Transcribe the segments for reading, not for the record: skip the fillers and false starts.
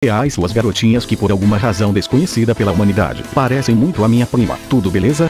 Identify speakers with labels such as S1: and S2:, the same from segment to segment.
S1: As suas garotinhas que por alguma razão desconhecida pela humanidade parecem muito a minha prima. Tudo beleza?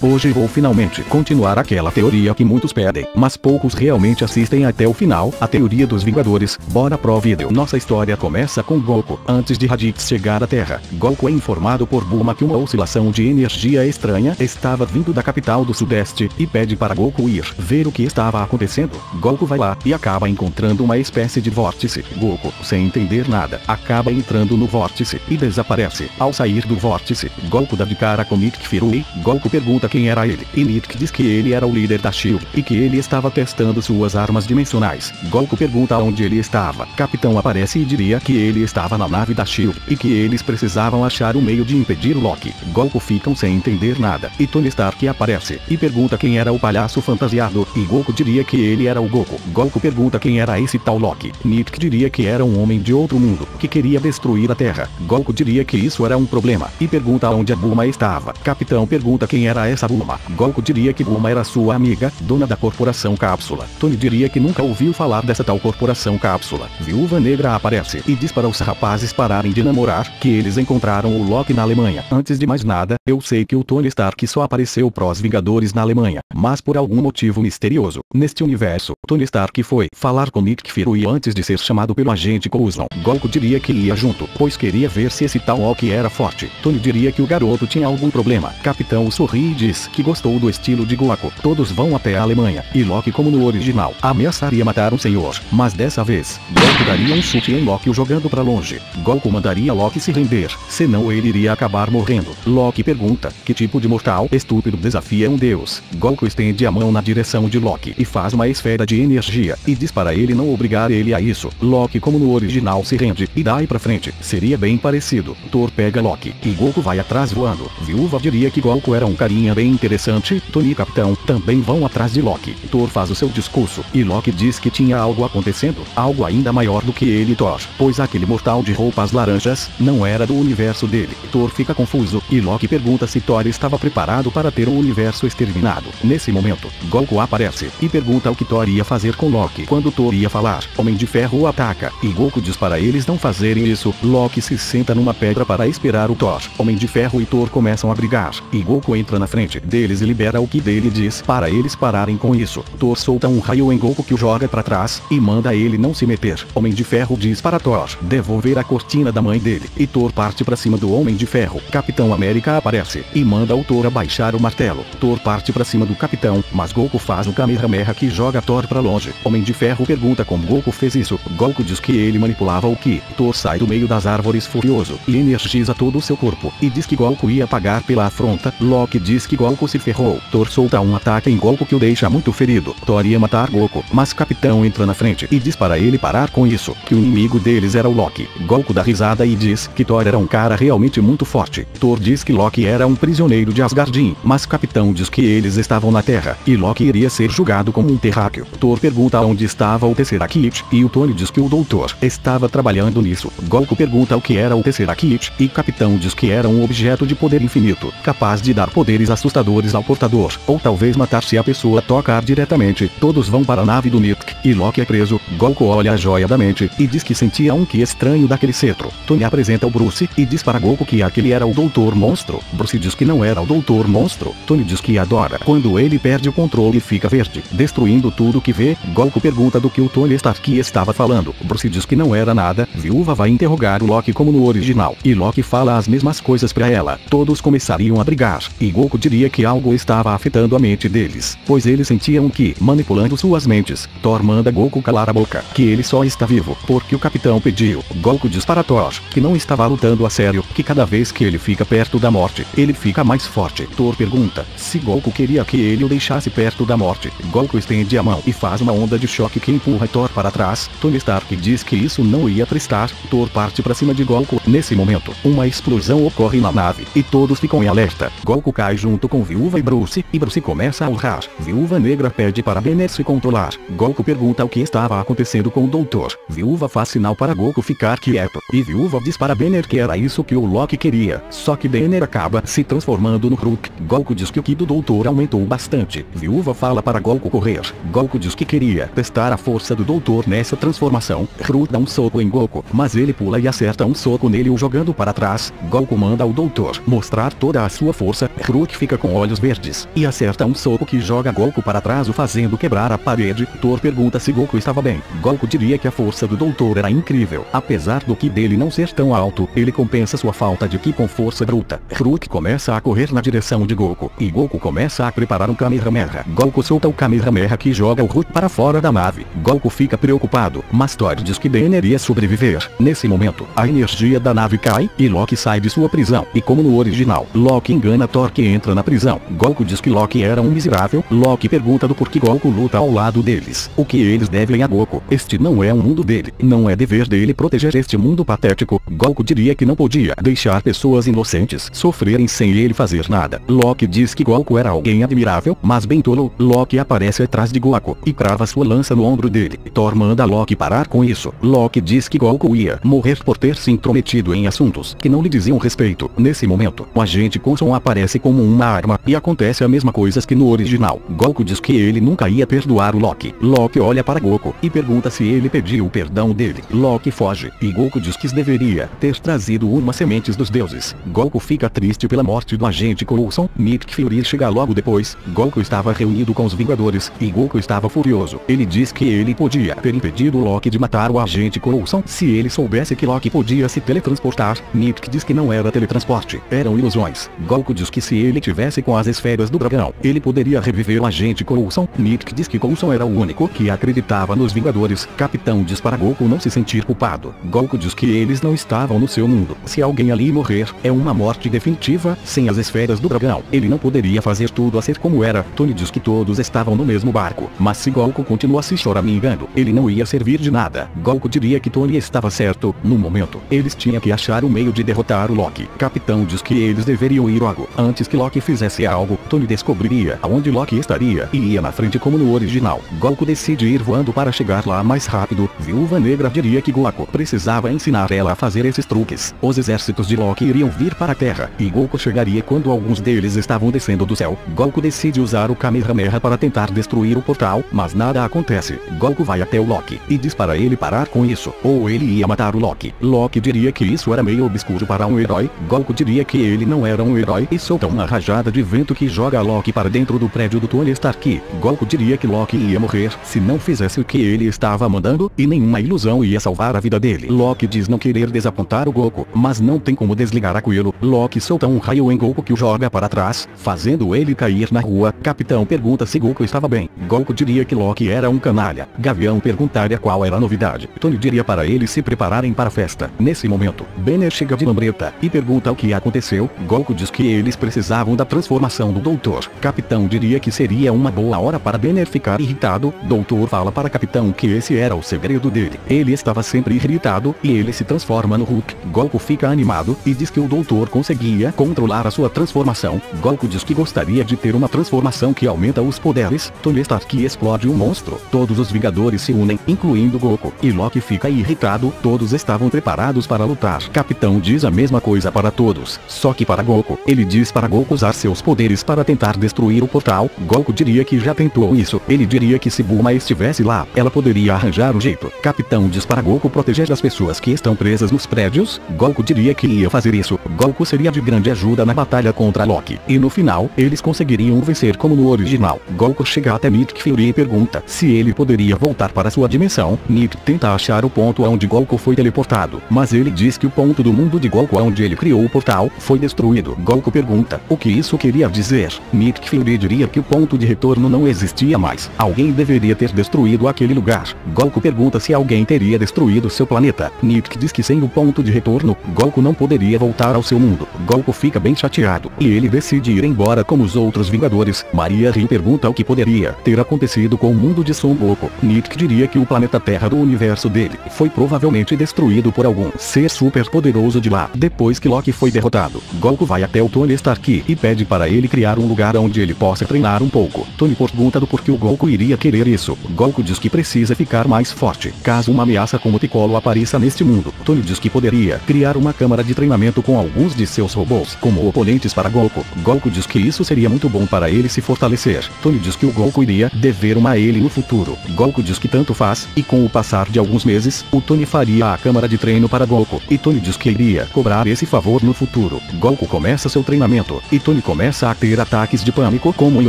S1: Hoje vou finalmente continuar aquela teoria que muitos pedem, mas poucos realmente assistem até o final, a teoria dos Vingadores. Bora pro vídeo. Nossa história começa com Goku. Antes de Raditz chegar à Terra, Goku é informado por Bulma que uma oscilação de energia estranha estava vindo da capital do Sudeste, e pede para Goku ir ver o que estava acontecendo. Goku vai lá, e acaba encontrando uma espécie de vórtice. Goku, sem entender nada, acaba entrando no vórtice, e desaparece. Ao sair do vórtice, Goku dá de cara com Nick Fury. Goku pergunta quem era ele, e Nick diz que ele era o líder da SHIELD, e que ele estava testando suas armas dimensionais. Goku pergunta onde ele estava. Capitão aparece e diria que ele estava na nave da SHIELD, e que eles precisavam achar um meio de impedir o Loki. Goku ficam sem entender nada, e Tony Stark aparece, e pergunta quem era o palhaço fantasiado, e Goku diria que ele era o Goku. Goku pergunta quem era esse tal Loki. Nick diria que era um homem de outro mundo, que queria destruir a Terra. Goku diria que isso era um problema, e pergunta onde a Bulma estava. Capitão pergunta quem era essa Bulma. Goku diria que Bulma era sua amiga, dona da Corporação Cápsula. Tony diria que nunca ouviu falar dessa tal Corporação Cápsula. Viúva Negra aparece, e diz para os rapazes pararem de namorar, que eles encontraram o Loki na Alemanha. Antes de mais nada, eu sei que o Tony Stark só apareceu pros Vingadores na Alemanha, mas por algum motivo misterioso, neste universo, Tony Stark foi falar com Nick Fury antes de ser chamado pelo agente Coulson. Goku diria que ia junto, pois queria ver se esse tal Loki era forte. Tony diria que o garoto tinha algum problema. Capitão sorri e diz que gostou do estilo de Goku. Todos vão até a Alemanha, e Loki, como no original, ameaçaria matar um senhor, mas dessa vez, Goku daria um chute em Loki o jogando pra longe. Goku mandaria Loki se render, senão ele iria acabar morrendo. Loki pergunta, que tipo de mortal estúpido desafia um deus? Goku estende a mão na direção de Loki, e faz uma esfera de energia, e diz para ele não obrigar ele a isso. Loki, como no original, se rende, e daí pra frente, seria bem parecido. Thor pega Loki, e Goku vai atrás voando. Viúva diria que Goku era um carinha bem interessante. Tony e Capitão também vão atrás de Loki. Thor faz o seu discurso, e Loki diz que tinha algo acontecendo, algo ainda maior do que ele e Thor, pois aquele mortal de roupas laranjas não era do universo dele. Thor fica confuso, e Loki pergunta se Thor estava preparado para ter o universo exterminado. Nesse momento, Goku aparece, e pergunta o que Thor ia fazer com Loki. Quando Thor ia falar, Homem de Ferro o ataca, e Goku diz para eles não fazerem isso. Loki se senta numa pedra para esperar o Thor. Homem de Ferro e Thor começam a brigar, e Goku entra na frente deles e libera o que dele diz para eles pararem com isso. Thor solta um raio em Goku que o joga para trás, e manda ele não se meter. Homem de Ferro diz para Thor devolver a cortina da mãe dele, e Thor parte para cima do Homem de Ferro. Capitão América aparece, e manda o Thor abaixar o martelo. Thor parte para cima do Capitão, mas Goku faz o Kamehameha que joga Thor para longe. Homem de Ferro pergunta como Goku fez isso. Goku diz que ele manipulava o Ki. Thor sai do meio das árvores furioso, e energiza todo o seu corpo, e diz que Goku ia pagar pela afronta. Loki diz que Goku se ferrou. Thor solta um ataque em Goku que o deixa muito ferido. Thor ia matar Goku, mas Capitão entra na frente e diz para ele parar com isso, que o inimigo deles era o Loki. Goku dá risada e diz que Thor era um cara realmente muito forte. Thor diz que Loki era um prisioneiro de Asgardin, mas Capitão diz que eles estavam na Terra, e Loki iria ser julgado como um terráqueo. Thor pergunta onde estava o Tesseract, e o Tony diz que o doutor estava trabalhando nisso. Goku pergunta o que era o Tesseract, e Capitão diz que era um objeto de poder infinito, capaz de dar poderes assustadores ao portador, ou talvez matar se a pessoa tocar diretamente. Todos vão para a nave do Nick, e Loki é preso. Goku olha a joia da mente, e diz que sentia um que estranho daquele cetro. Tony apresenta o Bruce, e diz para Goku que aquele era o Doutor Monstro. Bruce diz que não era o Doutor Monstro. Tony diz que adora quando ele perde o controle e fica verde, destruindo tudo que vê. Goku pergunta do que o Tony Stark estava falando. Bruce diz que não era nada. Viúva vai interrogar o Loki como no original, e Loki fala as mesmas coisas pra ela. Todos começariam a brigar, e Goku diria que algo estava afetando a mente deles, pois eles sentiam que manipulando suas mentes. Thor manda Goku calar a boca, que ele só está vivo porque o Capitão pediu. Goku diz para Thor que não estava lutando a sério, que cada vez que ele fica perto da morte, ele fica mais forte. Thor pergunta se Goku queria que ele o deixasse perto da morte. Goku estende a mão e faz uma onda de choque que empurra Thor para trás. Tony Stark diz que isso não ia prestar. Thor parte para cima de Goku. Nesse momento, uma explosão ocorre na nave, e todos ficam em alerta. Goku cai junto com Viúva e Bruce começa a urrar. Viúva Negra pede para Banner se controlar. Goku pergunta pergunta o que estava acontecendo com o doutor. Viúva faz sinal para Goku ficar quieto, e Viúva diz para Banner que era isso que o Loki queria. Só que Banner acaba se transformando no Hulk. Goku diz que o ki do doutor aumentou bastante. Viúva fala para Goku correr. Goku diz que queria testar a força do doutor nessa transformação. Hulk dá um soco em Goku, mas ele pula e acerta um soco nele, o jogando para trás. Goku manda ao doutor mostrar toda a sua força. Hulk fica com olhos verdes e acerta um soco que joga Goku para trás, o fazendo quebrar a parede. Thor pergunta se Goku estava bem. Goku diria que a força do doutor era incrível. Apesar do ki dele não ser tão alto, ele compensa sua falta de ki com força bruta. Hulk começa a correr na direção de Goku, e Goku começa a preparar um Kamehameha. Goku solta o Kamehameha que joga o Hulk para fora da nave. Goku fica preocupado, mas Thor diz que Banner ia sobreviver. Nesse momento, a energia da nave cai, e Loki sai de sua prisão. E como no original, Loki engana Thor que entra na prisão. Goku diz que Loki era um miserável. Loki pergunta do porquê Goku luta ao lado deles. O que eles devem a Goku. Este não é um mundo dele. Não é dever dele proteger este mundo patético. Goku diria que não podia deixar pessoas inocentes sofrerem sem ele fazer nada. Loki diz que Goku era alguém admirável, mas bem tolo. Loki aparece atrás de Goku e crava sua lança no ombro dele. Thor manda Loki parar com isso. Loki diz que Goku ia morrer por ter se intrometido em assuntos que não lhe diziam respeito. Nesse momento, o agente Coulson aparece como uma arma, e acontece a mesma coisa que no original. Goku diz que ele nunca ia perdoar o Loki. Loki olha para Goku e pergunta se ele pediu o perdão dele. Loki foge, e Goku diz que deveria ter trazido umas sementes dos deuses. Goku fica triste pela morte do agente Coulson. Nick Fury chega logo depois. Goku estava reunido com os Vingadores, e Goku estava furioso. Ele diz que ele podia ter impedido Loki de matar o agente Coulson se ele soubesse que Loki podia se teletransportar. Nick diz que não era teletransporte, eram ilusões. Goku diz que se ele tivesse com as esferas do dragão, ele poderia reviver o agente Coulson. Nick diz que Coulson era o único que acreditava nos Vingadores. Capitão diz para Goku não se sentir culpado. Goku diz que eles não estavam no seu mundo. Se alguém ali morrer, é uma morte definitiva. Sem as esferas do dragão, ele não poderia fazer tudo a ser como era. Tony diz que todos estavam no mesmo barco, mas se Goku continuasse choramingando, ele não ia servir de nada. Goku diria que Tony estava certo. No momento, eles tinham que achar um meio de derrotar o Loki. Capitão diz que eles deveriam ir logo. Antes que Loki fizesse algo, Tony descobriria aonde Loki estaria e ia na frente como no original. Goku decide ir voando para chegar lá mais rápido. Viúva Negra diria que Goku precisava ensinar ela a fazer esses truques. Os exércitos de Loki iriam vir para a Terra, e Goku chegaria quando alguns deles estavam descendo do céu. Goku decide usar o Kamehameha para tentar destruir o portal, mas nada acontece. Goku vai até o Loki e diz para ele parar com isso, ou ele ia matar o Loki. Loki diria que isso era meio obscuro para um herói. Goku diria que ele não era um herói e solta uma rajada de vento que joga Loki para dentro do prédio do Tony Stark. Goku diria que Loki ia morrer se não fizesse o que ele estava mandando, e nenhuma ilusão ia salvar a vida dele. Loki diz não querer desapontar o Goku, mas não tem como desligar aquilo. Loki solta um raio em Goku que o joga para trás, fazendo ele cair na rua. Capitão pergunta se Goku estava bem. Goku diria que Loki era um canalha. Gavião perguntaria qual era a novidade. Tony diria para eles se prepararem para a festa. Nesse momento, Banner chega de lambreta e pergunta o que aconteceu. Goku diz que eles precisavam da transformação do Doutor. Capitão diria que seria uma boa hora para Banner ficar irritado. Doutor fala para Capitão que esse era o segredo dele. Ele estava sempre irritado, e ele se transforma no Hulk. Goku fica animado e diz que o Doutor conseguia controlar a sua transformação. Goku diz que gostaria de ter uma transformação que aumenta os poderes. Tony Stark explode um monstro. Todos os Vingadores se unem, incluindo Goku, e Loki fica irritado. Todos estavam preparados para lutar. Capitão diz a mesma coisa para todos, só que para Goku. Ele diz para Goku usar seus poderes para tentar destruir o portal. Goku diria que já tentou isso. Ele diria que se Bulma estivesse lá, ela poderia arranjar um jeito. Capitão diz para Goku proteger as pessoas que estão presas nos prédios. Goku diria que ia fazer isso. Goku seria de grande ajuda na batalha contra Loki, e no final, eles conseguiriam vencer como no original. Goku chega até Nick Fury e pergunta se ele poderia voltar para sua dimensão. Nick tenta achar o ponto onde Goku foi teleportado, mas ele diz que o ponto do mundo de Goku onde ele criou o portal foi destruído. Goku pergunta o que isso queria dizer. Nick Fury diria que o ponto de retorno não existia mais. Alguém deveria ter destruído aquele lugar. Goku pergunta se alguém teria destruído seu planeta. Nick diz que sem o ponto de retorno, Goku não poderia voltar ao seu mundo. Goku fica bem chateado, e ele decide ir embora como os outros Vingadores. Maria Hill pergunta o que poderia ter acontecido com o mundo de Son Goku. Nick diria que o planeta Terra do universo dele foi provavelmente destruído por algum ser super poderoso de lá. Depois que Loki foi derrotado, Goku vai até o Tony Stark e pede para ele criar um lugar onde ele possa treinar um pouco. Tony pergunta do porquê o Goku iria querer isso. Goku diz que precisa ficar mais forte, caso uma ameaça como Piccolo apareça neste mundo. Tony diz que poderia criar uma câmara de treinamento com alguns de seus robôs como oponentes para Goku. Goku diz que isso seria muito bom para ele se fortalecer. Tony diz que o Goku iria dever uma a ele no futuro. Goku diz que tanto faz, e com o passar de alguns meses, o Tony faria a câmara de treino para Goku, e Tony diz que iria cobrar esse favor no futuro. Goku começa seu treinamento, e Tony começa a ter ataques de pânico como em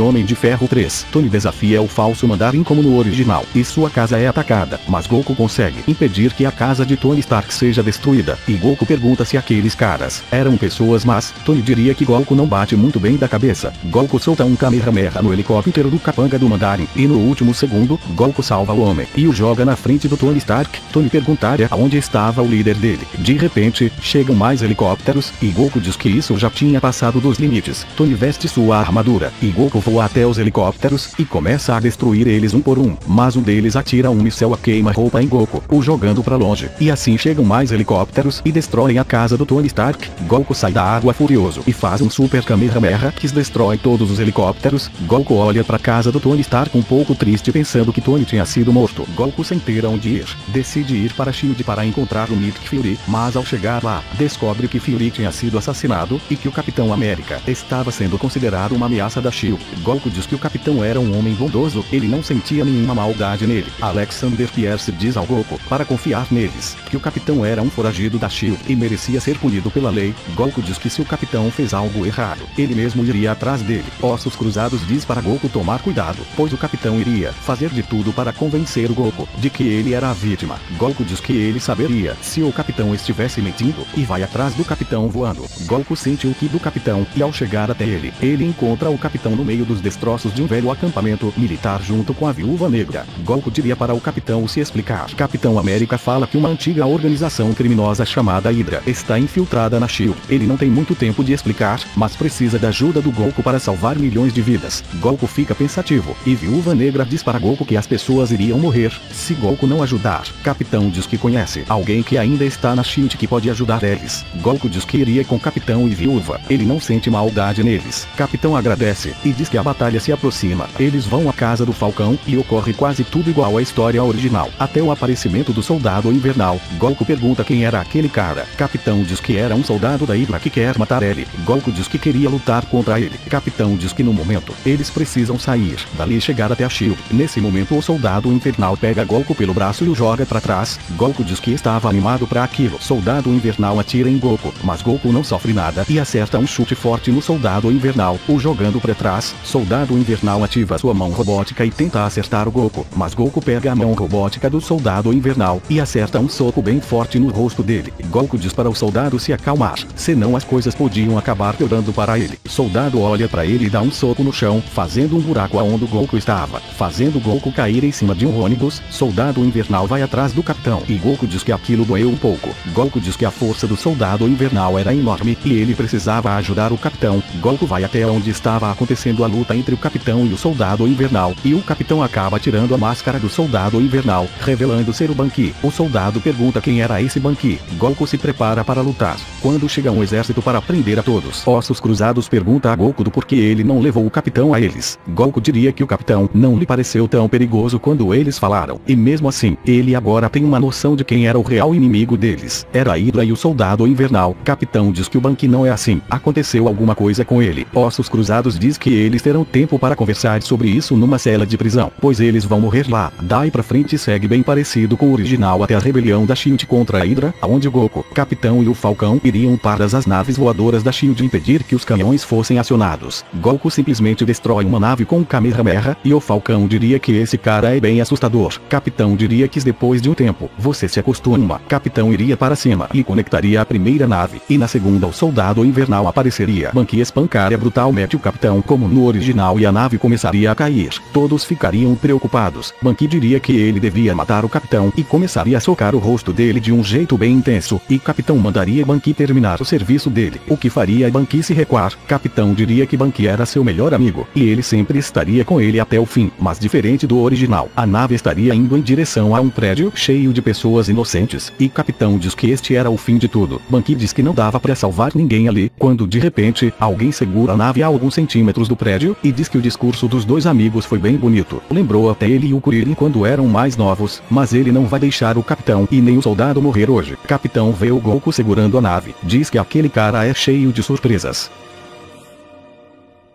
S1: Homem de Ferro 3. Tony desafia o falso Mandarim como no original, e sua casa é atacada, mas Goku consegue impedir que a casa de Tony Stark seja destruída, e Goku pergunta se aqueles caras eram pessoas más. Tony diria que Goku não bate muito bem da cabeça. Goku solta um Kamehameha no helicóptero do capanga do Mandarim, e no último segundo, Goku salva o homem e o joga na frente do Tony Stark. Tony perguntaria aonde estava o líder dele. De repente, chegam mais helicópteros, e Goku diz que isso já tinha passado dos limites. Tony veste sua armadura, e Goku voa até os helicópteros, e começa a destruir eles um por um, mas um deles atira um míssel a queima-roupa em Goku, o jogando pra longe, e assim chegam mais helicópteros, e destroem a casa do Tony Stark. Goku sai da água furioso, e faz um super Kamehameha que destrói todos os helicópteros. Goku olha pra casa do Tony Stark um pouco triste pensando que Tony tinha sido morto. Goku sem ter onde ir, decide ir para Shield para encontrar o Nick Fury, mas ao chegar lá, descobre que Fury tinha sido assassinado, e que o Capitão América estava sendo considerado uma ameaça da Shield. Goku diz que o Capitão era um homem bondoso, ele não sentia nenhuma maldade nele. Alexander Pierce diz ao Goku para confiar neles, que o Capitão era um foragido da Shield e merecia ser punido pela lei. Goku diz que se o Capitão fez algo errado, ele mesmo iria atrás dele. Ossos Cruzados diz para Goku tomar cuidado, pois o Capitão iria fazer de tudo para convencer o Goku de que ele era a vítima. Goku diz que ele saberia se o Capitão estivesse mentindo, e vai atrás do Capitão voando. Goku sente o ki do Capitão, e ao chegar até ele encontra o Capitão no meio dos destroços de um velho acampamento militar junto com a Viúva Negra. Goku diria para o Capitão se explicar. Capitão América fala que uma antiga organização criminosa chamada Hydra está infiltrada na Shield. Ele não tem muito tempo de explicar, mas precisa da ajuda do Goku para salvar milhões de vidas. Goku fica pensativo, e Viúva Negra diz para Goku que as pessoas iriam morrer se Goku não ajudar. Capitão diz que conhece alguém que ainda está na Shield que pode ajudar eles. Goku diz que iria com Capitão e Viúva, ele não sente maldade neles. Capitão agradece, e diz que a batalha se aproxima. Eles vão à casa do Falcão, e ocorre quase tudo igual à história original, até o aparecimento do Soldado Invernal. Goku pergunta quem era aquele cara. Capitão diz que era um soldado da Hydra que quer matar ele. Goku diz que queria lutar contra ele. Capitão diz que no momento, eles precisam sair dali e chegar até a Shield. Nesse momento o Soldado Invernal pega Goku pelo braço e o joga pra trás. Goku diz que estava animado pra aquilo. Soldado Invernal atira em Goku, mas Goku não sofre nada e acerta um chute forte no Soldado Invernal, o jogando pra trás. Soldado Invernal ativa sua mão robótica e tenta acertar o Goku, mas Goku pega a mão robótica do Soldado Invernal e acerta um soco bem forte no rosto dele. Goku diz para o soldado se acalmar, senão as coisas podiam acabar piorando para ele. O soldado olha para ele e dá um soco no chão, fazendo um buraco aonde o Goku estava, fazendo Goku cair em cima de um ônibus. Soldado Invernal vai atrás do Capitão, e Goku diz que aquilo doeu um pouco. Goku diz que a força do Soldado Invernal era enorme, e ele precisava ajudar o Capitão. Goku vai até onde estava acontecendo a luta entre o Capitão e o Soldado Invernal, e o Capitão acaba tirando a máscara do Soldado Invernal, revelando ser o Banqui. O soldado pergunta quem era esse Banqui. Goku se prepara para lutar, quando chega um exército para prender a todos. Ossos Cruzados pergunta a Goku do porquê ele não levou o Capitão a eles. Goku diria que o Capitão não lhe pareceu tão perigoso quando eles falaram, e mesmo assim, ele agora tem uma noção de quem era o real inimigo deles. Era a Hydra e o Soldado Invernal. Capitão diz que o Banqui não é assim, aconteceu alguma coisa com ele. Ossos Cruzados diz que eles terão tempo para conversar sobre isso numa cela de prisão, pois eles vão morrer lá. Daí pra frente segue bem parecido com o original até a rebelião da Shield contra a Hydra, onde Goku, Capitão e o Falcão iriam para as naves voadoras da Shield impedir que os canhões fossem acionados. Goku simplesmente destrói uma nave com um Kamehameha, e o Falcão diria que esse cara é bem assustador. Capitão diria que depois de um tempo, você se acostuma. Capitão iria para cima e conectaria a primeira nave, e na segunda o Soldado Invernal apareceria. Banqui espancaria brutalmente o Capitão como no original e a nave começaria a cair. Todos ficariam preocupados. Banqui diria que ele devia matar o Capitão e começaria a socar o rosto dele de um jeito bem intenso, e Capitão mandaria Banqui terminar o serviço dele, o que faria Banqui se recuar. Capitão diria que Banqui era seu melhor amigo, e ele sempre estaria com ele até o fim, mas diferente do original, a nave estaria indo em direção a um prédio cheio de pessoas inocentes, e Capitão diz que este era o fim de tudo. Banqui diz que não dava para salvar ninguém ali, quando de repente, alguém segura a nave a alguns centímetros do prédio, e diz que o discurso dos dois amigos foi bem bonito. Lembrou a até ele e o Kuririn quando eram mais novos, mas ele não vai deixar o capitão e nem o soldado morrer hoje. Capitão vê o Goku segurando a nave, diz que aquele cara é cheio de surpresas.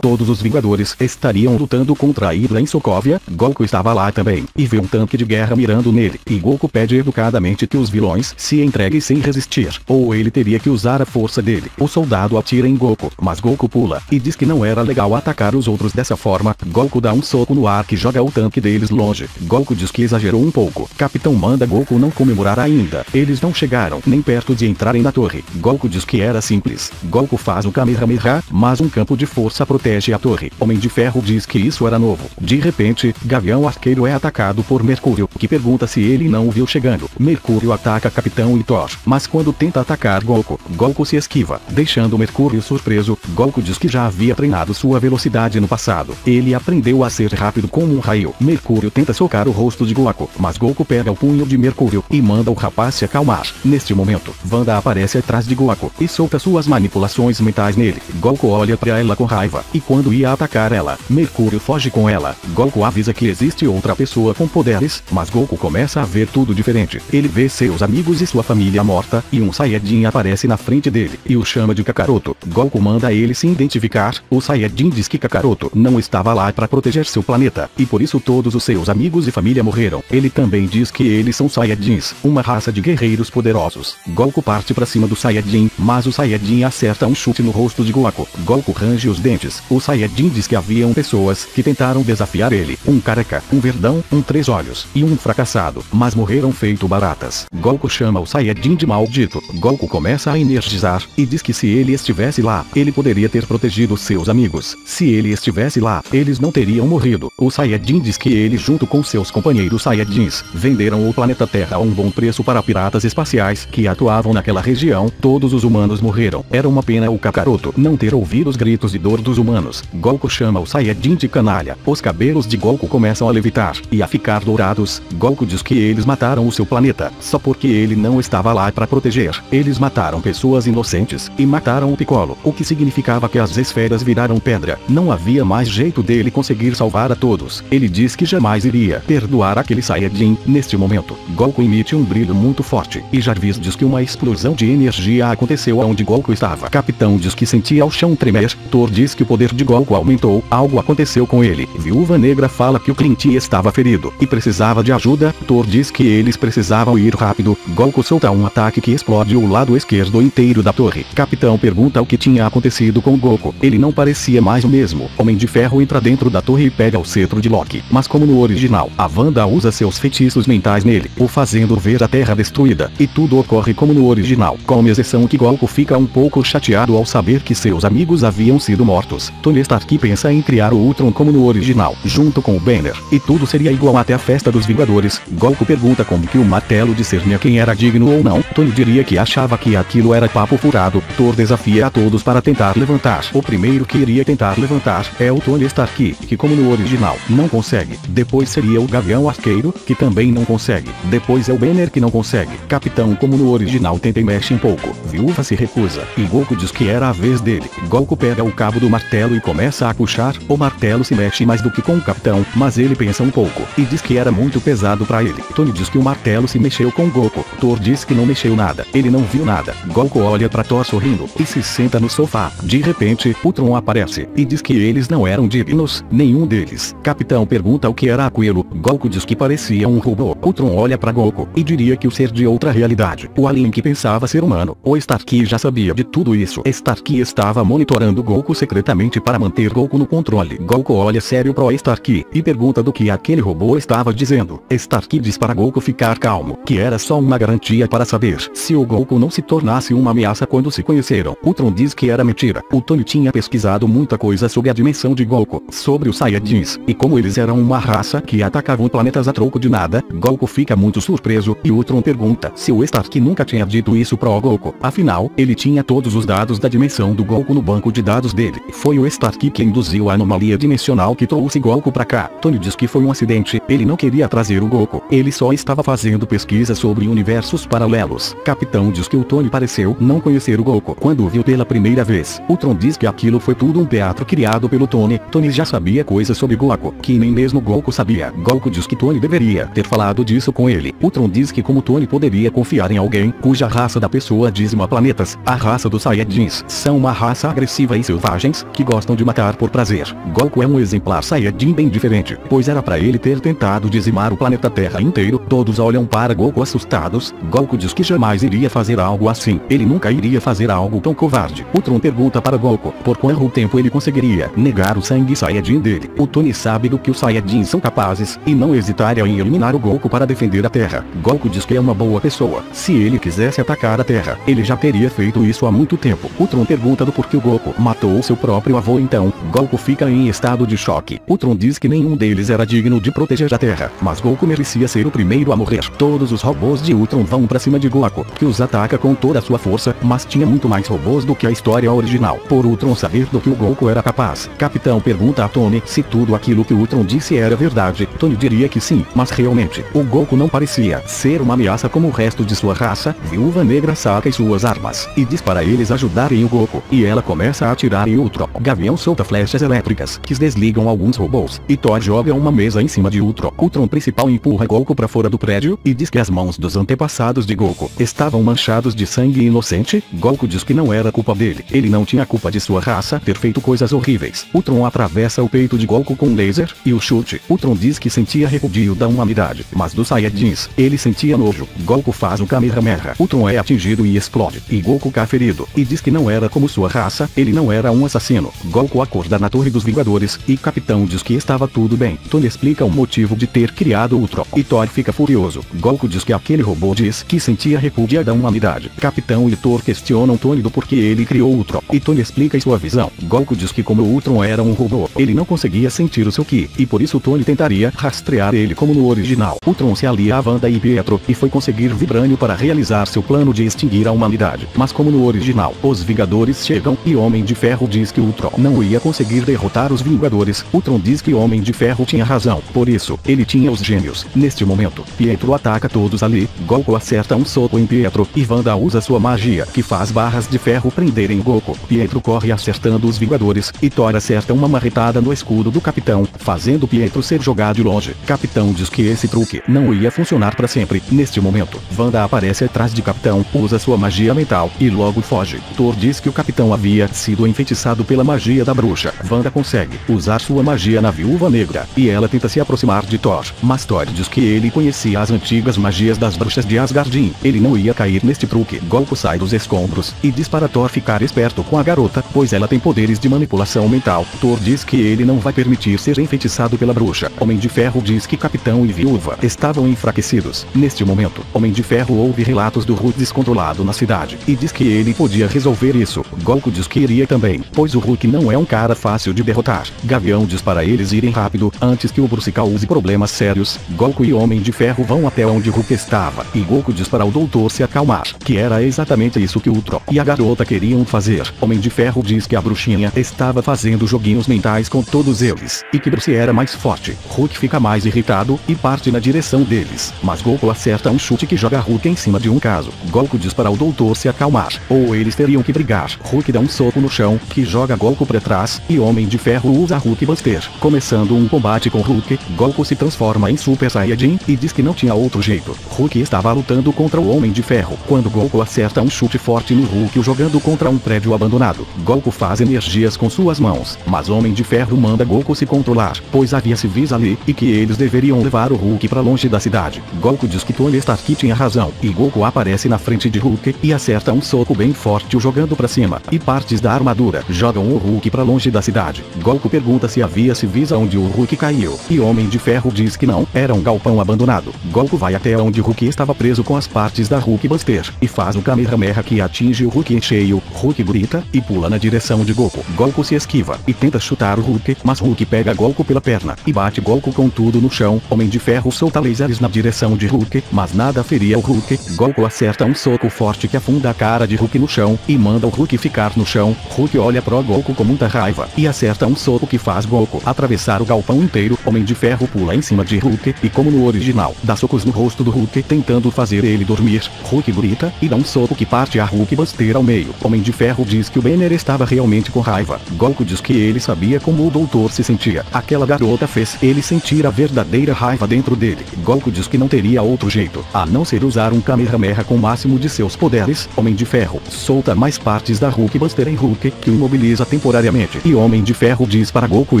S1: Todos os Vingadores estariam lutando contra a Hydra em Sokovia. Goku estava lá também, e vê um tanque de guerra mirando nele, e Goku pede educadamente que os vilões se entreguem sem resistir, ou ele teria que usar a força dele. O soldado atira em Goku, mas Goku pula, e diz que não era legal atacar os outros dessa forma. Goku dá um soco no ar que joga o tanque deles longe. Goku diz que exagerou um pouco. Capitão manda Goku não comemorar ainda. Eles não chegaram nem perto de entrarem na torre. Goku diz que era simples. Goku faz o Kamehameha, mas um campo de força protege a torre. Homem de Ferro diz que isso era novo. De repente, Gavião Arqueiro é atacado por Mercúrio, que pergunta se ele não o viu chegando. Mercúrio ataca Capitão e Thor, mas quando tenta atacar Goku, Goku se esquiva, deixando Mercúrio surpreso. Goku diz que já havia treinado sua velocidade no passado. Ele aprendeu a ser rápido como um raio. Mercúrio tenta socar o rosto de Goku, mas Goku pega o punho de Mercúrio e manda o rapaz se acalmar. Neste momento, Wanda aparece atrás de Goku e solta suas manipulações mentais nele. Goku olha para ela com raiva, e quando ia atacar ela, Mercúrio foge com ela. Goku avisa que existe outra pessoa com poderes, mas Goku começa a ver tudo diferente. Ele vê seus amigos e sua família morta, e um Saiyajin aparece na frente dele, e o chama de Kakaroto. Goku manda ele se identificar. O Saiyajin diz que Kakaroto não estava lá para proteger seu planeta, e por isso todos os seus amigos e família morreram. Ele também diz que eles são Saiyajins, uma raça de guerreiros poderosos. Goku parte para cima do Saiyajin, mas o Saiyajin acerta um chute no rosto de Goku. Goku range os dentes. O Saiyajin diz que haviam pessoas que tentaram desafiar ele. Um careca, um verdão, um três olhos e um fracassado, mas morreram feito baratas. Goku chama o Saiyajin de maldito. Goku começa a energizar, e diz que se ele estivesse lá, ele poderia ter protegido seus amigos. Se ele estivesse lá, eles não teriam morrido. O Saiyajin diz que ele junto com seus companheiros Saiyajins, venderam o planeta Terra a um bom preço para piratas espaciais que atuavam naquela região. Todos os humanos morreram. Era uma pena o Kakaroto não ter ouvido os gritos de dor dos humanos. Goku chama o Saiyajin de canalha. Os cabelos de Goku começam a levitar e a ficar dourados. Goku diz que eles mataram o seu planeta, só porque ele não estava lá para proteger. Eles mataram pessoas inocentes, e mataram o Piccolo, o que significava que as esferas viraram pedra. Não havia mais jeito dele conseguir salvar a todos. Ele diz que jamais iria perdoar aquele Saiyajin. Neste momento, Goku emite um brilho muito forte, e Jarvis diz que uma explosão de energia aconteceu onde Goku estava. Capitão diz que sentia o chão tremer. Thor diz que o poder de Goku aumentou. Algo aconteceu com ele. Viúva Negra fala que o Clint estava ferido e precisava de ajuda. Thor diz que eles precisavam ir rápido. Goku solta um ataque que explode o lado esquerdo inteiro da torre. Capitão pergunta o que tinha acontecido com Goku. Ele não parecia mais o mesmo. Homem de Ferro entra dentro da torre e pega o cetro de Loki, mas como no original, a Wanda usa seus feitiços mentais nele, o fazendo ver a Terra destruída, e tudo ocorre como no original, com exceção que Goku fica um pouco chateado ao saber que seus amigos haviam sido mortos. Tony Stark pensa em criar o Ultron como no original, junto com o Banner, e tudo seria igual até a festa dos Vingadores. Goku pergunta como que o martelo discernia quem era digno ou não. Tony diria que achava que aquilo era papo furado. Thor desafia a todos para tentar levantar. O primeiro que iria tentar levantar é o Tony Stark, que como no original, não consegue. Depois seria o Gavião Arqueiro, que também não consegue. Depois é o Banner, que não consegue. Capitão, como no original, tenta e mexe um pouco. Viúva se recusa, e Goku diz que era a vez dele. Goku pega o cabo do martelo e começa a puxar. O martelo se mexe mais do que com o Capitão, mas ele pensa um pouco, e diz que era muito pesado para ele. Tony diz que o martelo se mexeu com Goku. Thor diz que não mexeu nada. Ele não viu nada. Goku olha para Thor sorrindo, e se senta no sofá. De repente, Ultron aparece, e diz que eles não eram dignos, nenhum deles. Capitão pergunta o que era aquilo. Goku diz que parecia um robô. Ultron olha para Goku, e diria que o ser de outra realidade. O alien que pensava ser humano. O Stark já sabia de tudo isso. Stark estava monitorando Goku secretamente para manter Goku no controle. Goku olha sério pro Stark, e pergunta do que aquele robô estava dizendo. Stark diz para Goku ficar calmo, que era só uma garantia para saber se o Goku não se tornasse uma ameaça quando se conheceram. Ultron diz que era mentira. O Tony tinha pesquisado muita coisa sobre a dimensão de Goku, sobre os Saiyajins, e como eles eram uma raça que atacavam planetas a troco de nada. Goku fica muito surpreso, e Ultron pergunta se o Stark nunca tinha dito isso pro Goku. Afinal, ele tinha todos os dados da dimensão do Goku no banco de dados dele. Foi o Stark que induziu a anomalia dimensional que trouxe Goku pra cá. Tony diz que foi um acidente. Ele não queria trazer o Goku. Ele só estava fazendo pesquisa sobre universos paralelos. Deus. Capitão diz que o Tony pareceu não conhecer o Goku quando o viu pela primeira vez. Ultron diz que aquilo foi tudo um teatro criado pelo Tony. Tony já sabia coisas sobre Goku que nem mesmo Goku sabia. Goku diz que Tony deveria ter falado disso com ele. Ultron diz que como Tony poderia confiar em alguém cuja raça da pessoa dizima planetas, a raça dos Saiyajins são uma raça agressiva e selvagens que gostam de matar por prazer. Goku é um exemplar Saiyajin bem diferente, pois era pra ele ter tentado dizimar o planeta Terra inteiro. Todos olham para Goku assustados. Goku diz que jamais iria fazer algo assim. Ele nunca iria fazer algo tão covarde. Ultron pergunta para Goku por quanto tempo ele conseguiria negar o sangue Saiyajin dele. O Tony sabe do que os Saiyajins são capazes e não hesitaria em eliminar o Goku para defender a Terra. Goku diz que é uma boa pessoa. Se ele quisesse atacar a Terra, ele já teria feito isso há muito tempo. Ultron pergunta do porquê o Goku matou seu próprio avô. Então, Goku fica em estado de choque. Ultron diz que nenhum deles era digno de proteger a Terra, mas Goku merecia ser o primeiro a morrer. Todos os robôs de Ultron vão pra cima de Goku, que os ataca com toda a sua força, mas tinha muito mais robôs do que a história original. Por Ultron saber do que o Goku era capaz, Capitão pergunta a Tony se tudo aquilo que Ultron disse era verdade. Tony diria que sim, mas realmente, o Goku não parecia ser uma ameaça como o resto de sua raça. Viúva Negra saca suas armas e diz para eles ajudarem o Goku, e ela começa a atirar em Ultron. Gavião solta flechas elétricas que desligam alguns robôs, e Thor joga uma mesa em cima de Ultron. Ultron principal empurra Goku para fora do prédio e diz que as mãos dos antepassados de Goku estavam manchados de sangue inocente. Goku diz que não era culpa dele. Ele não tinha culpa de sua raça ter feito coisas horríveis. Ultron atravessa o peito de Goku com um laser e o chute. Ultron diz que sentia repúdio da humanidade, mas dos Saiyajins ele sentia nojo. Goku faz um Kamehameha. Ultron é atingido e explode, e Goku cai ferido, e diz que não era como sua raça, ele não era um assassino. Goku acorda na Torre dos Vingadores, e Capitão diz que estava tudo bem. Tony explica o motivo de ter criado Ultron, e Thor fica furioso. Goku diz que aquele robô diz que sentia repúdio da humanidade. Capitão e Thor questionam Tony do porquê ele criou Ultron, e Tony explica sua visão. Goku diz que como o Ultron era um robô, ele não conseguia sentir o seu Ki, e por isso Tony tentaria rastrear ele como no original. Ultron se alia a Wanda e Pietro, e foi conseguir Vibranium para realizar seu plano de extinguir a humanidade. Mas como no original, os Vingadores chegam, e Homem de Ferro diz que Ultron não ia conseguir derrotar os Vingadores. Ultron diz que Homem de Ferro tinha razão, por isso, ele tinha os gêmeos. Neste momento, Pietro ataca todos ali. Goku acerta um soco em Pietro, e Wanda usa sua magia, que faz barras de ferro prenderem Goku. Pietro corre acertando os Vingadores, e Thor acerta uma marretada no escudo do Capitão, fazendo Pietro ser jogado de longe. Capitão diz que esse truque não ia funcionar para sempre. Neste momento, Wanda aparece atrás de Capitão, usa sua magia mental, e logo foge. Thor diz que o Capitão havia sido enfeitiçado pela magia da bruxa. Wanda consegue usar sua magia na Viúva Negra, e ela tenta se aproximar de Thor, mas Thor diz que ele conhecia as antigas magias das bruxas de Asgardin. Ele não ia cair neste truque. Goku sai dos escombros, e diz para Thor ficar esperto com a garota, pois ela tem poderes de manipulação mental. Thor diz que ele não vai permitir ser enfeitiçado pela bruxa. Homem de Ferro diz que Capitão e Viúva estavam enfraquecidos. Neste momento, Homem de Ferro ouve relatos do Hulk descontrolado na cidade, e diz que ele podia resolver isso. Goku diz que iria também, pois o Hulk não é um cara fácil de derrotar. Gavião diz para eles irem rápido, antes que o Bruce cause problemas sérios. Goku e Homem de Ferro vão até onde Hulk estava, e Goku diz para o doutor se acalmar, que era exatamente isso que Ultron e a garota queriam fazer. Homem de Ferro diz que a bruxinha estava fazendo joguinhos mentais com todos eles, e que Bruce era mais forte. Hulk fica mais irritado, e parte na direção deles, mas Goku acerta um chute que joga Hulk em cima de um caso. Goku diz para o doutor se acalmar, ou eles teriam que brigar. Hulk dá um soco no chão, que joga Goku para trás, e Homem de Ferro usa Hulk Buster. Começando um combate com Hulk, Goku se transforma em Super Saiyajin, e diz que não tinha outro jeito. Hulk estava lutando contra o Homem de Ferro, quando Goku acerta um chute forte no Hulk o jogando contra um prédio abandonado. Goku faz energias com suas mãos, mas Homem de Ferro manda Goku se controlar, pois havia civis ali, e que eles deveriam levar o Hulk para longe da cidade. Goku diz que Tony Stark tinha razão, e Goku aparece na frente de Hulk, e acerta um soco bem forte o jogando para cima, e partes da armadura jogam o Hulk para longe da cidade. Goku pergunta se havia civis onde o Hulk caiu, e Homem de Ferro diz que não, era um galpão abandonado. Goku vai até onde Hulk estava preso com as partes da Hulk Buster, e faz um Kamehameha que atinge o Hulk em cheio. Hulk grita, e pula na direção de Goku. Goku se esquiva, e tenta chutar o Hulk, mas Hulk pega Goku pela perna, e bate Goku com tudo no chão. Homem de Ferro solta lasers na direção de Hulk, mas nada feria o Hulk. Goku acerta um soco forte que afunda a cara de Hulk no chão, e manda o Hulk ficar no chão. Hulk olha pro Goku com muita raiva, e acerta um soco que faz Goku atravessar o galpão inteiro. Homem de Ferro pula em cima de Hulk, e como no original, dá socos no rosto do Hulk tentando fazer ele dormir. destruir. Hulk grita, e dá um soco que parte a Hulkbuster ao meio. Homem de Ferro diz que o Banner estava realmente com raiva. Goku diz que ele sabia como o doutor se sentia. Aquela garota fez ele sentir a verdadeira raiva dentro dele. Goku diz que não teria outro jeito, a não ser usar um Kamehameha com o máximo de seus poderes. Homem de Ferro solta mais partes da Hulkbuster em Hulk, que o imobiliza temporariamente. E Homem de Ferro diz para Goku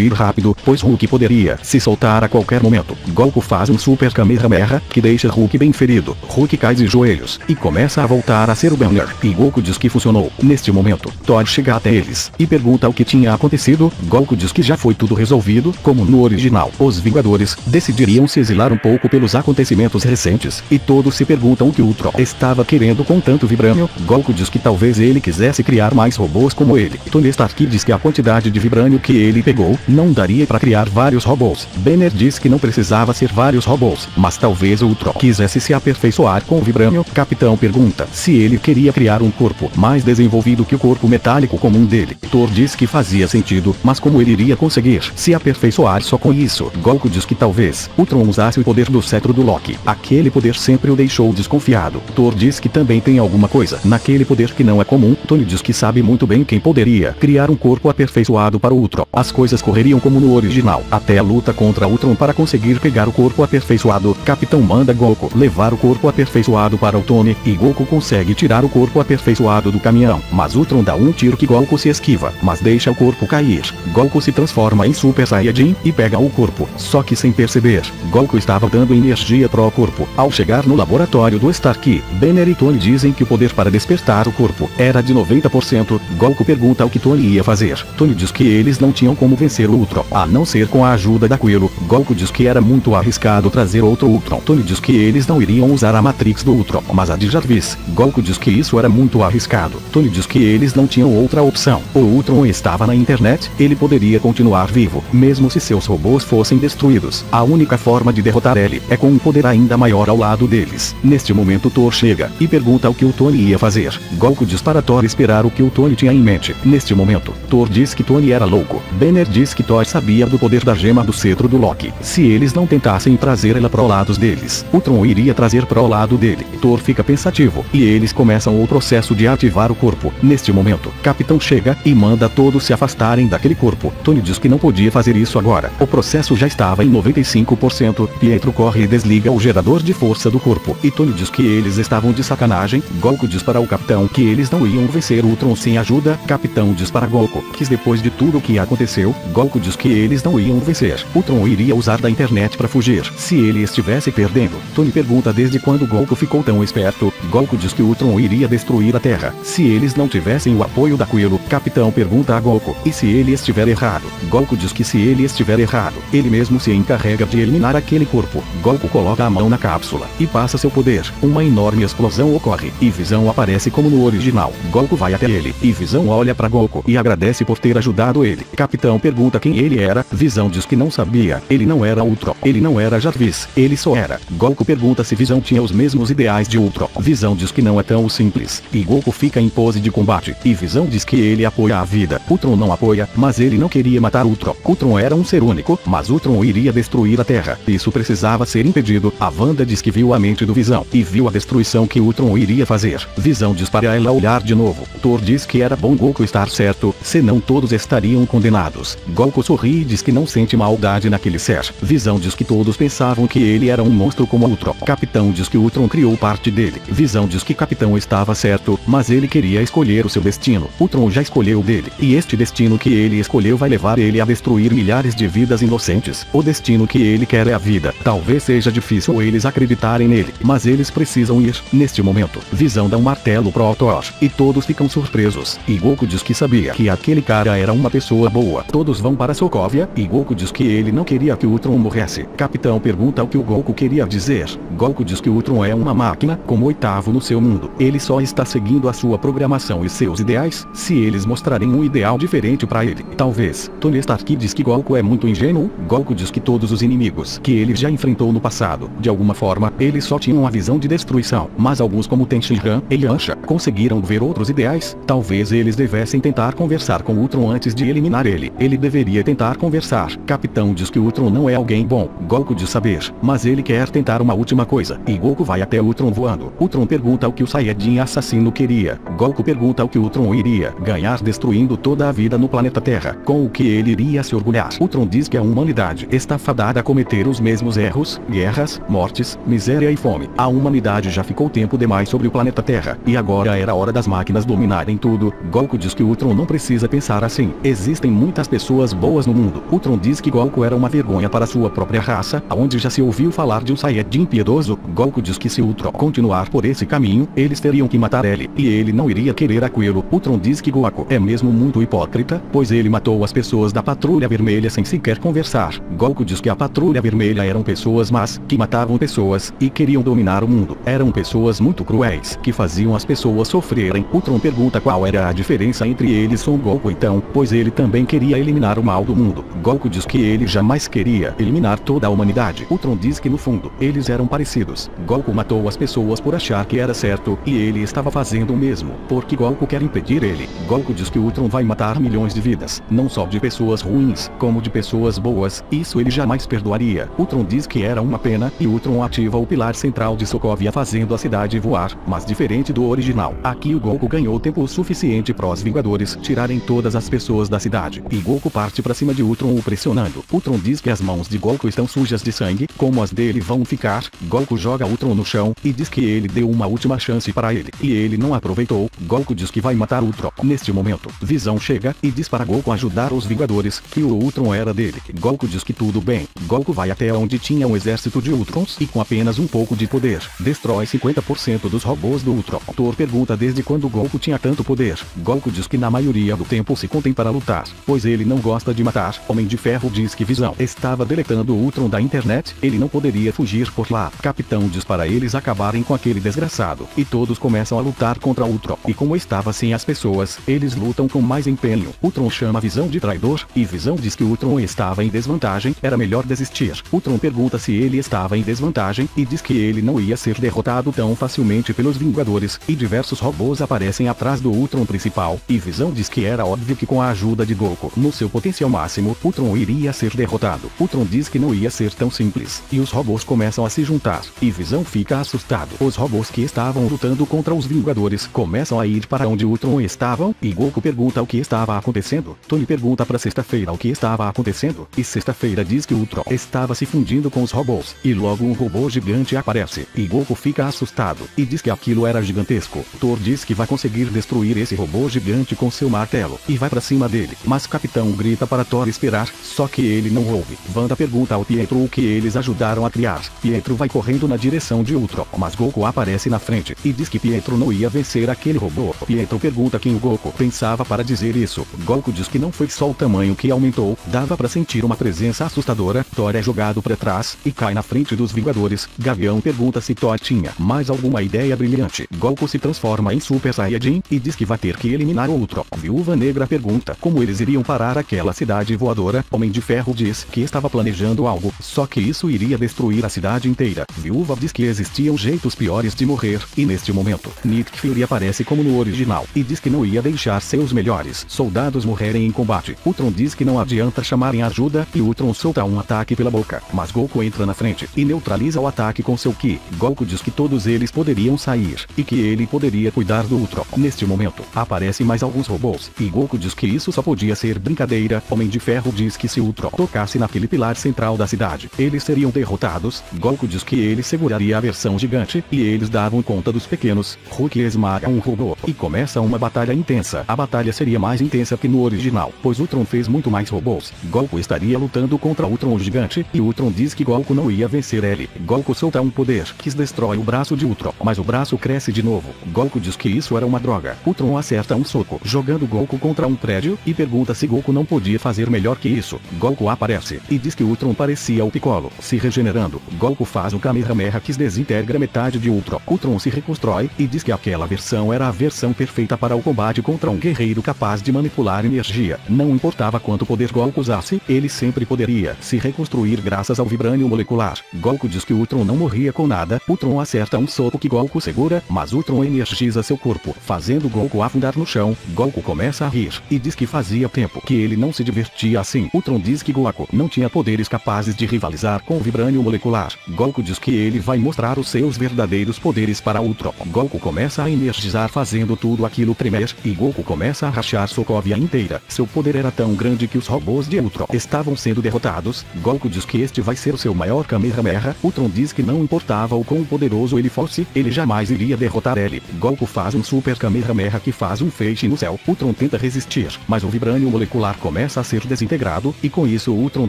S1: ir rápido, pois Hulk poderia se soltar a qualquer momento. Goku faz um super Kamehameha, que deixa Hulk bem ferido. Hulk cai de joelhos, e começa a voltar a ser o Banner. E Goku diz que funcionou. Neste momento, Todd chega até eles, e pergunta o que tinha acontecido. Goku diz que já foi tudo resolvido, como no original. Os Vingadores decidiriam se exilar um pouco pelos acontecimentos recentes, e todos se perguntam o que Ultron estava querendo com tanto vibrânio. Goku diz que talvez ele quisesse criar mais robôs como ele. Tony Stark diz que a quantidade de vibrânio que ele pegou não daria para criar vários robôs. Banner diz que não precisava ser vários robôs, mas talvez Ultron quisesse se aperfeiçoar com o vibrânio. Capitão pergunta se ele queria criar um corpo mais desenvolvido que o corpo metálico comum dele. Thor diz que fazia sentido, mas como ele iria conseguir se aperfeiçoar só com isso? Goku diz que talvez Ultron usasse o poder do cetro do Loki. Aquele poder sempre o deixou desconfiado. Thor diz que também tem alguma coisa naquele poder que não é comum. Tony diz que sabe muito bem quem poderia criar um corpo aperfeiçoado para o Ultron. As coisas correriam como no original, até a luta contra Ultron para conseguir pegar o corpo aperfeiçoado. Capitão manda Goku levar o corpo aperfeiçoado para o Tony, e Goku consegue tirar o corpo aperfeiçoado do caminhão, mas Ultron dá um tiro que Goku se esquiva, mas deixa o corpo cair. Goku se transforma em Super Saiyajin, e pega o corpo, só que sem perceber, Goku estava dando energia pro corpo. Ao chegar no laboratório do Stark, Banner e Tony dizem que o poder para despertar o corpo era de 90%. Goku pergunta o que Tony ia fazer. Tony diz que eles não tinham como vencer o Ultron, a não ser com a ajuda da Quill. Goku diz que era muito arriscado trazer outro Ultron. Tony diz que eles não iriam usar a Matrix do Ultron, mas a de Jarvis. Goku diz que isso era muito arriscado. Tony diz que eles não tinham outra opção. O Ultron estava na internet, ele poderia continuar vivo, mesmo se seus robôs fossem destruídos. A única forma de derrotar ele é com um poder ainda maior ao lado deles. Neste momento Thor chega, e pergunta o que o Tony ia fazer. Goku diz para Thor esperar o que o Tony tinha em mente. Neste momento, Thor diz que Tony era louco. Banner diz que Thor sabia do poder da gema do cetro do Loki. Se eles não tentassem trazer ela pro lado deles, Ultron iria trazer pro lado dele. Thor fica pensativo, e eles começam o processo de ativar o corpo. Neste momento, Capitão chega, e manda todos se afastarem daquele corpo. Tony diz que não podia fazer isso agora. O processo já estava em 95%. Pietro corre e desliga o gerador de força do corpo, e Tony diz que eles estavam de sacanagem. Goku diz para o Capitão que eles não iam vencer Ultron sem ajuda. Capitão diz para Goku que depois de tudo o que aconteceu, Goku diz que eles não iam vencer. Ultron iria usar da internet para fugir se ele estivesse perdendo. Tony pergunta desde quando Goku ficou tão esperto. Goku diz que Ultron iria destruir a Terra se eles não tivessem o apoio da Quill. Capitão pergunta a Goku e se ele estiver errado. Goku diz que se ele estiver errado, ele mesmo se encarrega de eliminar aquele corpo. Goku coloca a mão na cápsula e passa seu poder. Uma enorme explosão ocorre, e Visão aparece como no original. Goku vai até ele, e Visão olha para Goku e agradece por ter ajudado ele. Capitão pergunta quem ele era. Visão diz que não sabia. Ele não era Ultron, ele não era Jarvis, ele só era. Goku pergunta se Visão tinha os mesmos ideais de Ultron. Visão diz que não é tão simples, e Goku fica em pose de combate, e Visão diz que ele apoia a vida. Ultron não apoia, mas ele não queria matar Ultron. Ultron era um ser único, mas Ultron iria destruir a Terra. Isso precisava ser impedido. A Wanda diz que viu a mente do Visão, e viu a destruição que Ultron iria fazer. Visão diz para ela olhar de novo. Thor diz que era bom Goku estar certo, senão todos estariam condenados. Goku sorri e diz que não sente maldade naquele ser. Visão diz que todos pensavam que ele era um monstro como Ultron. Capitão diz que Ultron criou parte dele. Visão diz que Capitão estava certo, mas ele queria escolher o seu destino. Ultron já escolheu o dele, e este destino que ele escolheu vai levar ele a destruir milhares de vidas inocentes. O destino que ele quer é a vida. Talvez seja difícil eles acreditarem nele, mas eles precisam ir. Neste momento, Visão dá um martelo pro Thor, e todos ficam surpresos. E Goku diz que sabia que aquele cara era uma pessoa boa. Todos vão para Sokovia, e Goku diz que ele não queria que Ultron morresse. Capitão pergunta o que o Goku queria dizer. Goku diz que Ultron é uma máquina, como o oitavo no seu mundo. Ele só está seguindo a sua programação e seus ideais, se eles mostrarem um ideal diferente para ele. Talvez. Tony Stark diz que Goku é muito ingênuo. Goku diz que todos os inimigos que ele já enfrentou no passado, de alguma forma, eles só tinham a visão de destruição, mas alguns como Tenshinhan e Yamcha conseguiram ver outros ideais. Talvez eles devessem tentar conversar com Ultron antes de eliminar ele. Ele deveria tentar conversar. Capitão diz que Ultron não é alguém bom. Goku diz saber, mas ele quer tentar uma última coisa, e Goku vai até Ultron Ultron voando. Ultron pergunta o que o Saiyajin assassino queria. Goku pergunta o que Ultron iria ganhar destruindo toda a vida no planeta Terra, com o que ele iria se orgulhar. Ultron diz que a humanidade está fadada a cometer os mesmos erros, guerras, mortes, miséria e fome. A humanidade já ficou tempo demais sobre o planeta Terra, e agora era hora das máquinas dominarem tudo. Goku diz que Ultron não precisa pensar assim. Existem muitas pessoas boas no mundo. Ultron diz que Goku era uma vergonha para sua própria raça, aonde já se ouviu falar de um Saiyajin piedoso. Goku diz que se Ultron continuar por esse caminho, eles teriam que matar ele, e ele não iria querer aquilo. Ultron diz que Goku é mesmo muito hipócrita, pois ele matou as pessoas da Patrulha Vermelha sem sequer conversar. Goku diz que a Patrulha Vermelha eram pessoas más, que matavam pessoas, e queriam dominar o mundo. Eram pessoas muito cruéis, que faziam as pessoas sofrerem. Ultron pergunta qual era a diferença entre eles e Son Goku então, pois ele também queria eliminar o mal do mundo. Goku diz que ele jamais queria eliminar toda a humanidade. Ultron diz que no fundo, eles eram parecidos. Goku matou as pessoas por achar que era certo, e ele estava fazendo o mesmo, porque Goku quer impedir ele. Goku diz que Ultron vai matar milhões de vidas, não só de pessoas ruins, como de pessoas boas. Isso ele jamais perdoaria. Ultron diz que era uma pena, e Ultron ativa o pilar central de Sokovia fazendo a cidade voar, mas diferente do original. Aqui o Goku ganhou tempo suficiente para os Vingadores tirarem todas as pessoas da cidade, e Goku parte para cima de Ultron o pressionando. Ultron diz que as mãos de Goku estão sujas de sangue, como as dele vão ficar. Goku joga Ultron no chão, e diz que ele deu uma última chance para ele, e ele não aproveitou. Goku diz que vai matar Ultron. Neste momento, Visão chega, e diz para Goku ajudar os Vingadores, que o Ultron era dele. Goku diz que tudo bem. Goku vai até onde tinha um exército de Ultrons, e com apenas um pouco de poder, destrói 50% dos robôs do Ultron. Thor pergunta desde quando Goku tinha tanto poder. Goku diz que na maioria do tempo se contém para lutar, pois ele não gosta de matar. Homem de Ferro diz que Visão estava deletando o Ultron da internet, ele não poderia fugir por lá. Capitão diz para eles acabarem com aquele desgraçado, e todos começam a lutar contra Ultron. E como estava sem as pessoas, eles lutam com mais empenho. Ultron chama Visão de traidor, e Visão diz que Ultron estava em desvantagem, era melhor desistir. Ultron pergunta se ele estava em desvantagem, e diz que ele não ia ser derrotado tão facilmente pelos Vingadores, e diversos robôs aparecem atrás do Ultron principal, e Visão diz que era óbvio que com a ajuda de Goku, no seu potencial máximo, Ultron iria ser derrotado. Ultron diz que não ia ser tão simples, e os robôs começam a se juntar, e Visão fica assustado. Os robôs que estavam lutando contra os Vingadores começam a ir para onde Ultron estavam, e Goku pergunta o que estava acontecendo. Tony pergunta para Sexta-feira o que estava acontecendo, e Sexta-feira diz que Ultron estava se fundindo com os robôs, e logo um robô gigante aparece, e Goku fica assustado, e diz que aquilo era gigantesco. Thor diz que vai conseguir destruir esse robô gigante com seu martelo, e vai para cima dele, mas Capitão grita para Thor esperar, só que ele não ouve. Wanda pergunta ao Pietro o que eles ajudaram a criar. Pietro vai correndo na direção de Ultron, mas Goku aparece na frente, e diz que Pietro não ia vencer aquele robô. Pietro pergunta quem o Goku pensava para dizer isso. Goku diz que não foi só o tamanho que aumentou, dava para sentir uma presença assustadora. Thor é jogado para trás, e cai na frente dos Vingadores. Gavião pergunta se Thor tinha mais alguma ideia brilhante. Goku se transforma em Super Saiyajin, e diz que vai ter que eliminar o Ultron. Viúva Negra pergunta como eles iriam parar aquela cidade voadora. Homem de Ferro diz que estava planejando algo, só que isso iria destruir a cidade inteira. Viúva diz que existiam jeitos piores de morrer, e neste momento, Nick Fury aparece como no original, e diz que não ia deixar seus melhores soldados morrerem em combate. Ultron diz que não adianta chamarem ajuda, e Ultron solta um ataque pela boca, mas Goku entra na frente, e neutraliza o ataque com seu Ki. Goku diz que todos eles poderiam sair, e que ele poderia cuidar do Ultron. Neste momento, aparecem mais alguns robôs, e Goku diz que isso só podia ser brincadeira. Homem de Ferro diz que se Ultron tocasse naquele pilar central da cidade, eles seriam derrotados. Goku diz que ele seguraria a versão gigante, e eles davam conta dos pequenos. Hulk esmaga um robô, e começa uma batalha intensa. A batalha seria mais intensa que no original, pois Ultron fez muito mais robôs. Goku estaria lutando contra Ultron gigante, e Ultron diz que Goku não ia vencer ele. Goku solta um poder que destrói o braço de Ultron, mas o braço cresce de novo. Goku diz que isso era uma droga. Ultron acerta um soco, jogando Goku contra um prédio, e pergunta se Goku não podia fazer melhor que isso. Goku aparece, e diz que Ultron parecia o Piccolo, se regenerando. Goku faz um Kamehameha que desintegra metade de Ultron. Ultron se reconstrói, e diz que aquela versão era a versão perfeita para o combate contra um guerreiro capaz de manipular energia. Não importava quanto poder Goku usasse, ele sempre poderia se reconstruir graças ao vibrânio molecular. Goku diz que Ultron não morria com nada. Ultron acerta um soco que Goku segura, mas Ultron energiza seu corpo, fazendo Goku afundar no chão. Goku começa a rir, e diz que fazia tempo que ele não se divertia assim. Ultron diz que Goku não tinha poderes capazes de rivalizar com o vibrânio molecular. Goku diz que ele vai mostrar o seu seus verdadeiros poderes para Ultron. Goku começa a energizar fazendo tudo aquilo tremer, e Goku começa a rachar Sokovia inteira. Seu poder era tão grande que os robôs de Ultron estavam sendo derrotados. Goku diz que este vai ser o seu maior Kamehameha. Ultron diz que não importava o quão poderoso ele fosse, ele jamais iria derrotar ele. Goku faz um super Kamehameha que faz um feixe no céu. Ultron tenta resistir, mas o vibrânio molecular começa a ser desintegrado, e com isso Ultron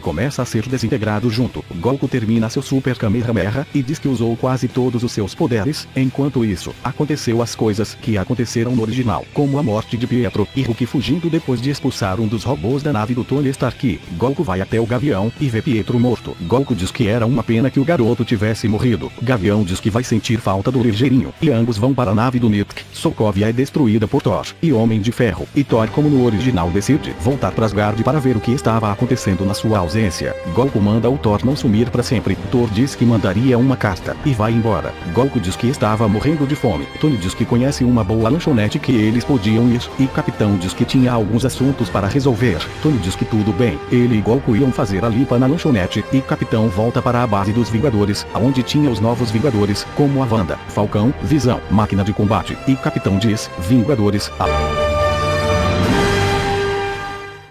S1: começa a ser desintegrado junto. Goku termina seu super Kamehameha, e diz que usou quase todos os seus poderes. Enquanto isso, aconteceu as coisas que aconteceram no original, como a morte de Pietro, e Hulk fugindo depois de expulsar um dos robôs da nave do Tony Stark. Goku vai até o Gavião, e vê Pietro morto. Goku diz que era uma pena que o garoto tivesse morrido. Gavião diz que vai sentir falta do ligeirinho, e ambos vão para a nave do Nick. Sokovia é destruída por Thor e Homem de Ferro, e Thor, como no original, decide voltar para Asgard para ver o que estava acontecendo na sua ausência. Goku manda o Thor não sumir para sempre. Thor diz que mandaria uma carta, e vai embora. Goku diz que estava morrendo de fome. Tony diz que conhece uma boa lanchonete que eles podiam ir, e Capitão diz que tinha alguns assuntos para resolver. Tony diz que tudo bem, ele e Goku iam fazer a limpa na lanchonete, e Capitão volta para a base dos Vingadores, onde tinha os novos Vingadores, como a Wanda, Falcão, Visão, Máquina de Combate, e Capitão diz: Vingadores,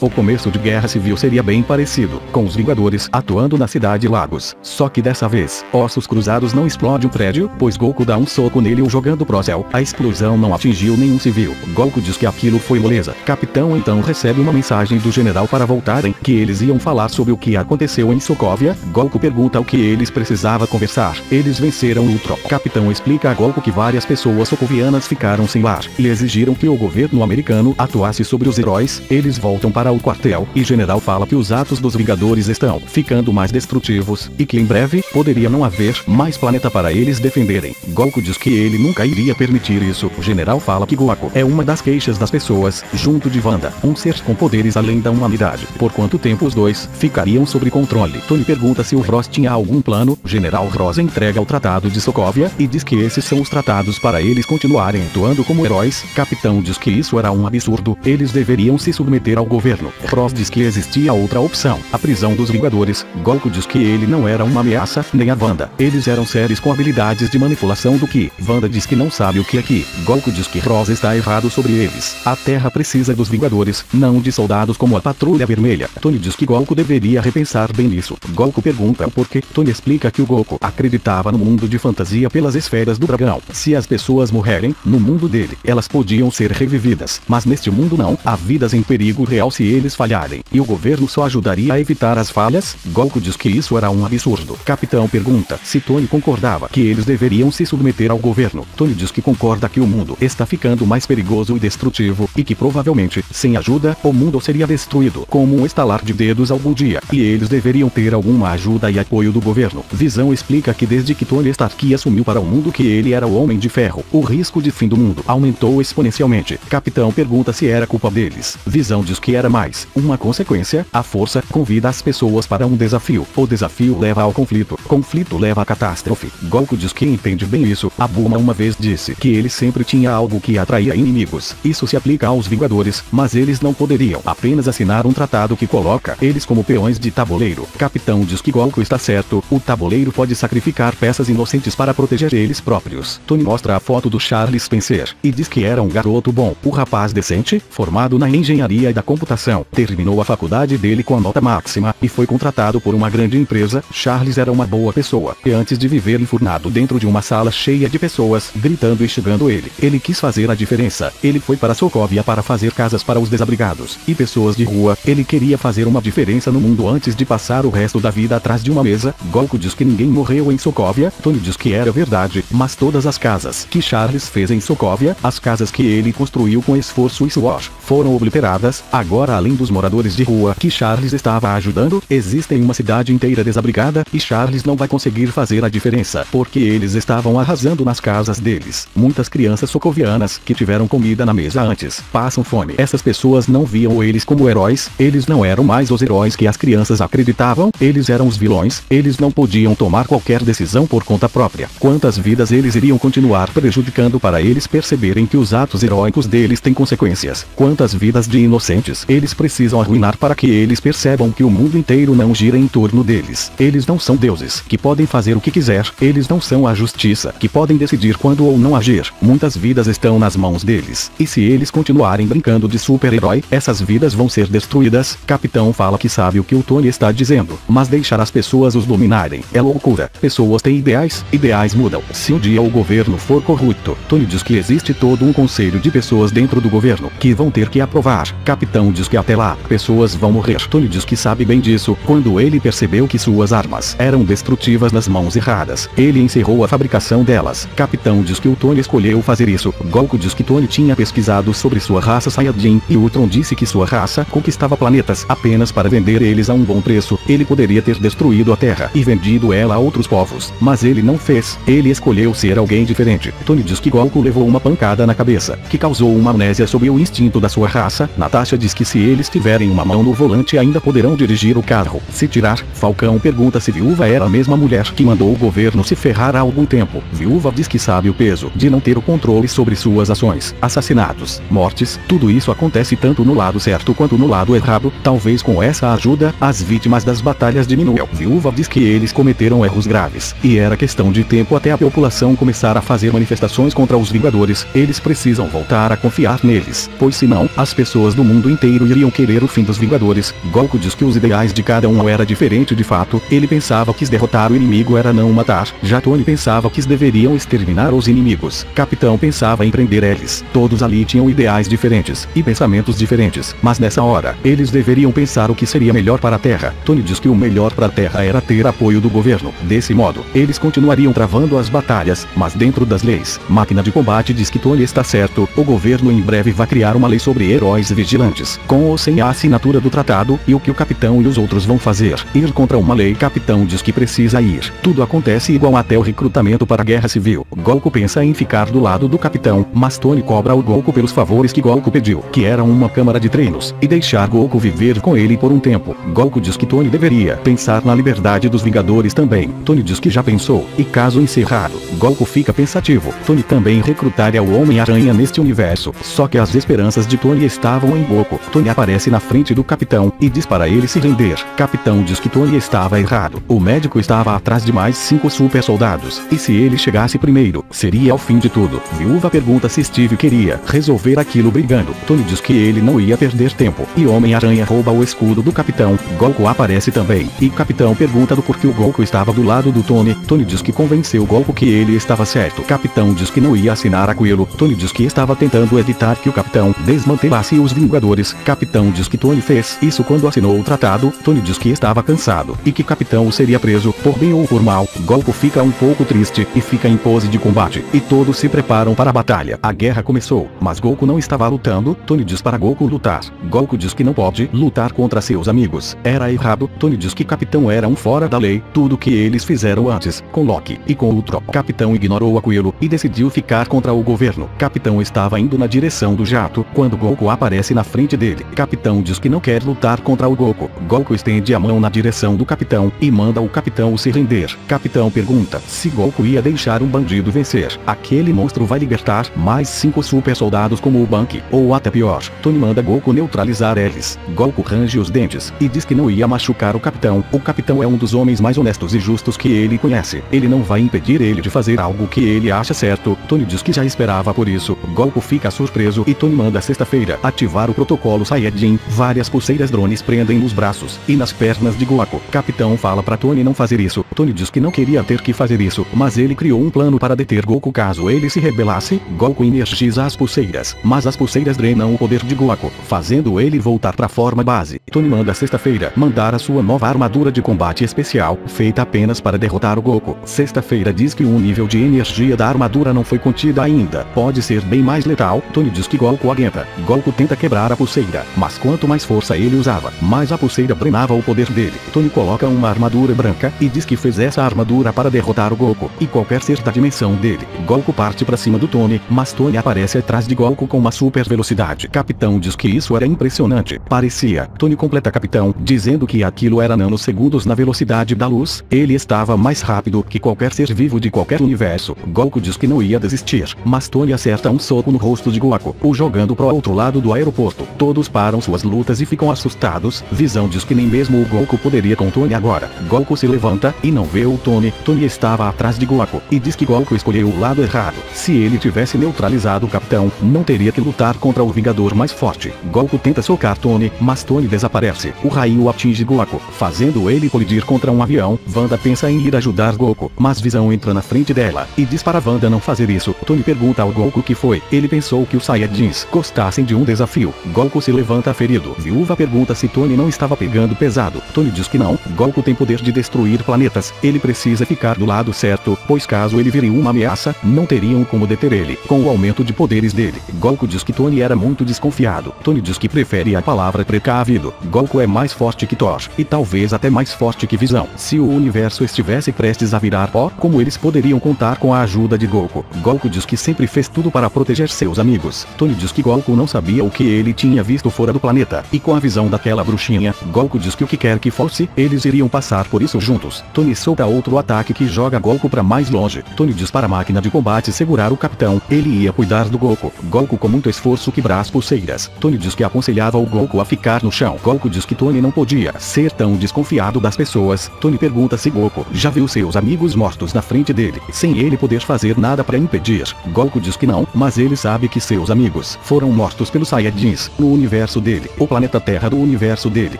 S1: O começo de Guerra Civil seria bem parecido, com os Vingadores atuando na cidade Lagos. Só que dessa vez, Ossos Cruzados não explode um prédio, pois Goku dá um soco nele o jogando pro céu. A explosão não atingiu nenhum civil. Goku diz que aquilo foi moleza. Capitão então recebe uma mensagem do general para voltarem, que eles iam falar sobre o que aconteceu em Sokovia. Goku pergunta o que eles precisavam conversar. Eles venceram Ultron. Capitão explica a Goku que várias pessoas socovianas ficaram sem lar, e exigiram que o governo americano atuasse sobre os heróis. Eles voltam para o quartel, e General fala que os atos dos Vingadores estão ficando mais destrutivos, e que em breve poderia não haver mais planeta para eles defenderem. Goku diz que ele nunca iria permitir isso. O General fala que Goku é uma das queixas das pessoas, junto de Wanda, um ser com poderes além da humanidade. Por quanto tempo os dois ficariam sob controle? Tony pergunta se o Ross tinha algum plano. General Ross entrega o Tratado de Sokovia, e diz que esses são os tratados para eles continuarem atuando como heróis. Capitão diz que isso era um absurdo, eles deveriam se submeter ao governo. Ross diz que existia outra opção, a prisão dos Vingadores. Goku diz que ele não era uma ameaça, nem a Wanda. Eles eram seres com habilidades de manipulação do Ki. Wanda diz que não sabe o que é Ki. Goku diz que Ross está errado sobre eles. A Terra precisa dos Vingadores, não de soldados como a Patrulha Vermelha. Tony diz que Goku deveria repensar bem nisso. Goku pergunta o porquê. Tony explica que o Goku acreditava no mundo de fantasia pelas esferas do dragão. Se as pessoas morrerem, no mundo dele, elas podiam ser revividas. Mas neste mundo não, há vidas em perigo real se eles falharem, e o governo só ajudaria a evitar as falhas. Goku diz que isso era um absurdo. Capitão pergunta se Tony concordava que eles deveriam se submeter ao governo. Tony diz que concorda que o mundo está ficando mais perigoso e destrutivo, e que provavelmente, sem ajuda, o mundo seria destruído como um estalar de dedos algum dia, e eles deveriam ter alguma ajuda e apoio do governo. Visão explica que desde que Tony Stark assumiu para o mundo que ele era o Homem de Ferro, o risco de fim do mundo aumentou exponencialmente. Capitão pergunta se era culpa deles. Visão diz que era mais uma consequência. A força convida as pessoas para um desafio. O desafio leva ao conflito. Conflito leva à catástrofe. Goku diz que entende bem isso. A Bulma uma vez disse que ele sempre tinha algo que atraía inimigos. Isso se aplica aos Vingadores, mas eles não poderiam apenas assinar um tratado que coloca eles como peões de tabuleiro. Capitão diz que Goku está certo. O tabuleiro pode sacrificar peças inocentes para proteger eles próprios. Tony mostra a foto do Charles Spencer, e diz que era um garoto bom. O rapaz decente, formado na engenharia e da computação, terminou a faculdade dele com a nota máxima, e foi contratado por uma grande empresa. Charles era uma boa pessoa, e antes de viver enfurnado dentro de uma sala cheia de pessoas, gritando e xingando ele quis fazer a diferença. Ele foi para Sokovia para fazer casas para os desabrigados e pessoas de rua. Ele queria fazer uma diferença no mundo antes de passar o resto da vida atrás de uma mesa. Goku diz que ninguém morreu em Sokovia. Tony diz que era verdade, mas todas as casas que Charles fez em Sokovia, as casas que ele construiu com esforço e suor, foram obliteradas. Agora, além dos moradores de rua que Charles estava ajudando, existem uma cidade inteira desabrigada, e Charles não vai conseguir fazer a diferença, porque eles estavam arrasando nas casas deles. Muitas crianças socovianas que tiveram comida na mesa antes passam fome. Essas pessoas não viam eles como heróis. Eles não eram mais os heróis que as crianças acreditavam. Eles eram os vilões. Eles não podiam tomar qualquer decisão por conta própria. Quantas vidas eles iriam continuar prejudicando para eles perceberem que os atos heróicos deles têm consequências? Quantas vidas de inocentes eles eles precisam arruinar para que eles percebam que o mundo inteiro não gira em torno deles. Eles não são deuses, que podem fazer o que quiser. Eles não são a justiça, que podem decidir quando ou não agir. Muitas vidas estão nas mãos deles. E se eles continuarem brincando de super-herói, essas vidas vão ser destruídas. Capitão fala que sabe o que o Tony está dizendo, mas deixar as pessoas os dominarem é loucura. Pessoas têm ideais mudam. Se um dia o governo for corrupto, Tony diz que existe todo um conselho de pessoas dentro do governo, que vão ter que aprovar. Capitão diz que até lá, pessoas vão morrer. Tony diz que sabe bem disso. Quando ele percebeu que suas armas eram destrutivas nas mãos erradas, ele encerrou a fabricação delas. Capitão diz que o Tony escolheu fazer isso. Goku diz que Tony tinha pesquisado sobre sua raça Saiyajin, e Ultron disse que sua raça conquistava planetas apenas para vender eles a um bom preço. Ele poderia ter destruído a Terra e vendido ela a outros povos, mas ele não fez. Ele escolheu ser alguém diferente. Tony diz que Goku levou uma pancada na cabeça, que causou uma amnésia sobre o instinto da sua raça. Natasha diz que se eles tiverem uma mão no volante ainda poderão dirigir o carro. Se tirar, Falcão pergunta se Viúva era a mesma mulher que mandou o governo se ferrar há algum tempo. Viúva diz que sabe o peso de não ter o controle sobre suas ações. Assassinatos, mortes, tudo isso acontece tanto no lado certo quanto no lado errado. Talvez com essa ajuda, as vítimas das batalhas diminuam. Viúva diz que eles cometeram erros graves, e era questão de tempo até a população começar a fazer manifestações contra os Vingadores. Eles precisam voltar a confiar neles, pois senão, as pessoas do mundo inteiro iriam querer o fim dos Vingadores. Goku diz que os ideais de cada um era diferente de fato. Ele pensava que derrotar o inimigo era não matar, já Tony pensava que deveriam exterminar os inimigos. Capitão pensava em prender eles. Todos ali tinham ideais diferentes e pensamentos diferentes, mas nessa hora, eles deveriam pensar o que seria melhor para a Terra. Tony diz que o melhor para a Terra era ter apoio do governo. Desse modo, eles continuariam travando as batalhas, mas dentro das leis. Máquina de Combate diz que Tony está certo. O governo em breve vai criar uma lei sobre heróis vigilantes, com ou sem a assinatura do tratado. E o que o capitão e os outros vão fazer? Ir contra uma lei. Capitão diz que precisa ir. Tudo acontece igual até o recrutamento para a guerra civil. Goku pensa em ficar do lado do capitão, mas Tony cobra o Goku pelos favores que Goku pediu, que era uma câmara de treinos, e deixar Goku viver com ele por um tempo. Goku diz que Tony deveria pensar na liberdade dos Vingadores também. Tony diz que já pensou, e caso encerrado, Goku fica pensativo. Tony também recrutaria o Homem-Aranha neste universo, só que as esperanças de Tony estavam em Goku. Tony aparece na frente do capitão, e diz para ele se render. Capitão diz que Tony estava errado. O médico estava atrás de mais 5 super soldados, e se ele chegasse primeiro, seria o fim de tudo. Viúva pergunta se Steve queria resolver aquilo brigando. Tony diz que ele não ia perder tempo, e Homem-Aranha rouba o escudo do capitão. Goku aparece também, e Capitão pergunta do porquê o Goku estava do lado do Tony. Tony diz que convenceu Goku que ele estava certo. Capitão diz que não ia assinar aquilo. Tony diz que estava tentando evitar que o capitão desmantelasse os Vingadores. Capitão diz que Tony fez isso quando assinou o tratado. Tony diz que estava cansado, e que Capitão seria preso, por bem ou por mal. Goku fica um pouco triste, e fica em pose de combate, e todos se preparam para a batalha. A guerra começou, mas Goku não estava lutando. Tony diz para Goku lutar. Goku diz que não pode lutar contra seus amigos. Era errado. Tony diz que Capitão era um fora da lei. Tudo que eles fizeram antes, com Loki e com Ultron. Capitão ignorou aquilo, e decidiu ficar contra o governo. Capitão estava indo na direção do jato, quando Goku aparece na frente dele. Capitão diz que não quer lutar contra o Goku. Goku estende a mão na direção do capitão, e manda o capitão se render. Capitão pergunta se Goku ia deixar um bandido vencer. Aquele monstro vai libertar mais 5 super soldados como o Bank, ou até pior. Tony manda Goku neutralizar eles. Goku range os dentes, e diz que não ia machucar o capitão. O capitão é um dos homens mais honestos e justos que ele conhece. Ele não vai impedir ele de fazer algo que ele acha certo. Tony diz que já esperava por isso. Goku fica surpreso, e Tony manda sexta-feira ativar o protocolo Saiyajin. Várias pulseiras drones prendem nos braços e nas pernas de Goku. Capitão fala pra Tony não fazer isso. Tony diz que não queria ter que fazer isso, mas ele criou um plano para deter Goku caso ele se rebelasse. Goku energiza as pulseiras, mas as pulseiras drenam o poder de Goku, fazendo ele voltar pra forma base. Tony manda sexta-feira mandar a sua nova armadura de combate especial, feita apenas para derrotar o Goku. Sexta-feira diz que o nível de energia da armadura não foi contida ainda. Pode ser bem mais letal. Tony diz que Goku aguenta. Goku tenta quebrar a pulseira, mas quanto mais força ele usava, mais a pulseira drenava o poder dele. Tony coloca uma armadura branca, e diz que fez essa armadura para derrotar o Goku, e qualquer ser da dimensão dele. Goku parte pra cima do Tony, mas Tony aparece atrás de Goku com uma super velocidade. Capitão diz que isso era impressionante. Parecia. Tony completa Capitão, dizendo que aquilo era nanosegundos na velocidade da luz. Ele estava mais rápido que qualquer ser vivo de qualquer universo. Goku diz que não ia desistir, mas Tony acerta um soco no rosto de Goku, o jogando pro outro lado do aeroporto. Todos param suas lutas e ficam assustados. Visão diz que nem mesmo o Goku poderia com Tony agora. Goku se levanta e não vê o Tony. Tony estava atrás de Goku e diz que Goku escolheu o lado errado. Se ele tivesse neutralizado o capitão, não teria que lutar contra o Vingador mais forte. Goku tenta socar Tony, mas Tony desaparece. O raio atinge Goku, fazendo ele colidir contra um avião. Wanda pensa em ir ajudar Goku, mas Visão entra na frente dela e diz para Wanda não fazer isso. Tony pergunta ao Goku o que foi. Ele pensou que os Saiyajins gostassem de um desafio. Goku se levanta ferido. Viúva pergunta se Tony não estava pegando pesado. Tony diz que não. Goku tem poder de destruir planetas. Ele precisa ficar do lado certo, pois caso ele vire uma ameaça, não teriam como deter ele. Com o aumento de poderes dele, Goku diz que Tony era muito desconfiado. Tony diz que prefere a palavra precavido. Goku é mais forte que Thor, e talvez até mais forte que Visão. Se o universo estivesse prestes a virar pó, como eles poderiam contar com a ajuda de Goku? Goku diz que sempre fez tudo para proteger seus amigos. Tony diz que Goku não sabia o que ele tinha visto fora do planeta, e com a visão daquela bruxinha, Goku diz que o que quer que fosse, eles iriam passar por isso juntos. Tony solta outro ataque que joga Goku para mais longe. Tony diz para a máquina de combate segurar o capitão, ele ia cuidar do Goku. Goku com muito esforço quebra as pulseiras. Tony diz que aconselhava o Goku a ficar no chão. Goku diz que Tony não podia ser tão desconfiado das pessoas. Tony pergunta se Goku já viu seus amigos mortos na frente dele, sem ele poder fazer nada para impedir. Goku diz que não, mas ele sabe que seus amigos foram mortos pelos Saiyajins no universo dele. O planeta Terra do universo dele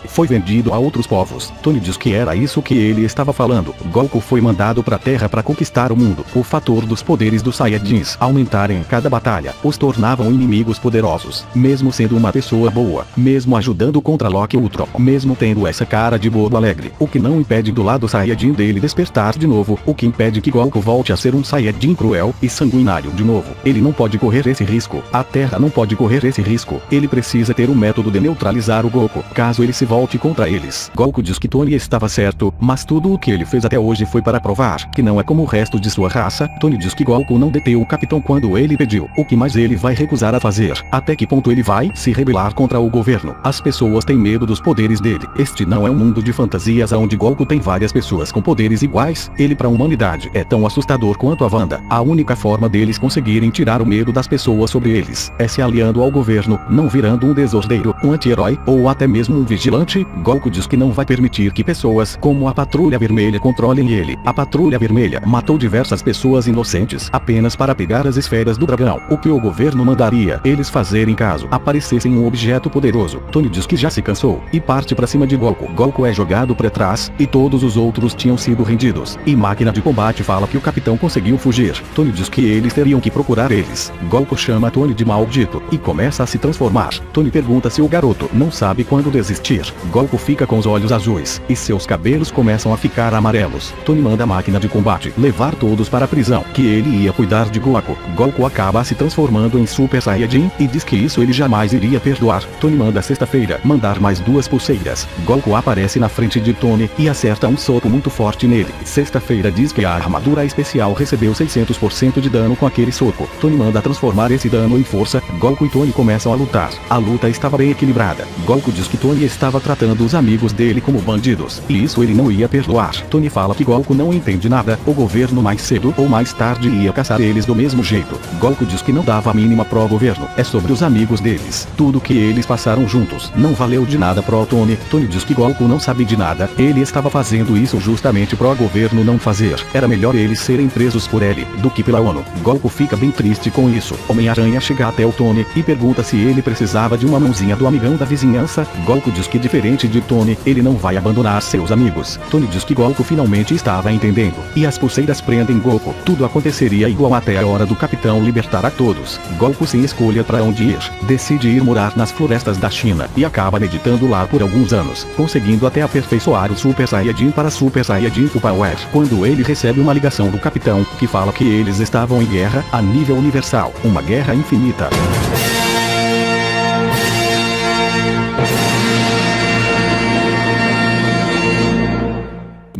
S1: foi vendido a outros povos. Tony diz que era isso que ele estava falando. Goku foi mandado para a Terra para conquistar o mundo. O fator dos poderes dos Saiyajins aumentarem em cada batalha os tornavam inimigos poderosos, mesmo sendo uma pessoa boa, mesmo ajudando contra Loki Ultron, mesmo tendo essa cara de bobo alegre, o que não impede do lado Saiyajin dele despertar de novo, o que impede que Goku volte a ser um Saiyajin cruel e sanguinário de novo. Ele não pode correr esse risco, a Terra não pode correr esse risco, ele precisa ter um método de neutralizar o Goku, caso ele se volte contra eles. Goku diz que Tony estava certo, mas tudo o que ele fez até hoje foi para provar que não é como o resto de sua raça. Tony diz que Goku não deteu o capitão quando ele pediu, o que mais ele vai recusar a fazer? Até que ponto ele vai se rebelar contra o governo? As pessoas têm medo dos poderes dele. Este não é um mundo de fantasias onde Goku tem várias pessoas com poderes iguais. Ele para a humanidade é tão assustador quanto a Wanda. A única forma deles conseguirem tirar o medo das pessoas sobre eles é se aliando ao governo, não virando um desordeiro, um anti-herói ou até mesmo um vigilante. Goku diz que não vai permitir que pessoas como a Patrulha Vermelha controlem ele. A Patrulha Vermelha matou diversas pessoas inocentes apenas para pegar as esferas do dragão. O que o governo mandaria eles fazerem caso aparecessem um objeto poderoso? Tony diz que já se cansou e parte para cima de Goku. Goku é jogado para trás e todos os outros tinham sido rendidos. E máquina de combate fala que o capitão conseguiu fugir. Tony diz que eles teriam que procurar eles. Goku chama Tony de maldito e começa a se transformar. Tony pergunta se o garoto não sabe quando desistir. Goku fica com os olhos azuis e seus cabelos começam a ficar amarelos. Tony manda a máquina de combate levar todos para a prisão, que ele ia cuidar de Goku. Goku acaba se transformando em Super Saiyajin e diz que isso ele jamais iria perdoar. Tony manda sexta-feira mandar mais 2 pulseiras. Goku aparece na frente de Tony e acerta um soco muito forte nele. Sexta-feira diz que a armadura especial recebeu 600% de dano com aquele soco. Tony manda transformar esse dano em força. Goku e Tony começam a lutar. A luta estava bem equilibrada. Goku diz que Tony estava tratando os amigos dele como bandidos, e isso ele não ia perdoar. Tony fala que Goku não entende nada. O governo mais cedo ou mais tarde ia caçar eles do mesmo jeito. Goku diz que não dava a mínima pro governo. É sobre os amigos deles. Tudo que eles passaram juntos não valeu de nada pro Tony. Tony diz que Goku não sabe de nada. Ele estava fazendo isso justamente pro governo não fazer. Era melhor eles serem presos por ele do que pela ONU. Goku fica bem triste com isso. Homem-Aranha chega até o Tony e pergunta se ele precisava de uma mãozinha do amigão da vizinhança. Goku diz que diferente de Tony, ele não vai abandonar seus amigos. Tony diz que Goku finalmente estava entendendo. E as pulseiras prendem Goku. Tudo aconteceria igual até a hora do capitão libertar a todos. Goku sem escolha para onde ir. Decide ir morar nas florestas da China e acaba meditando lá por alguns anos, conseguindo até aperfeiçoar o Super Saiyajin para Super Saiyajin Full Power. Quando ele recebe uma ligação do capitão, que fala que eles estavam em guerra a nível universal. Uma guerra infinita.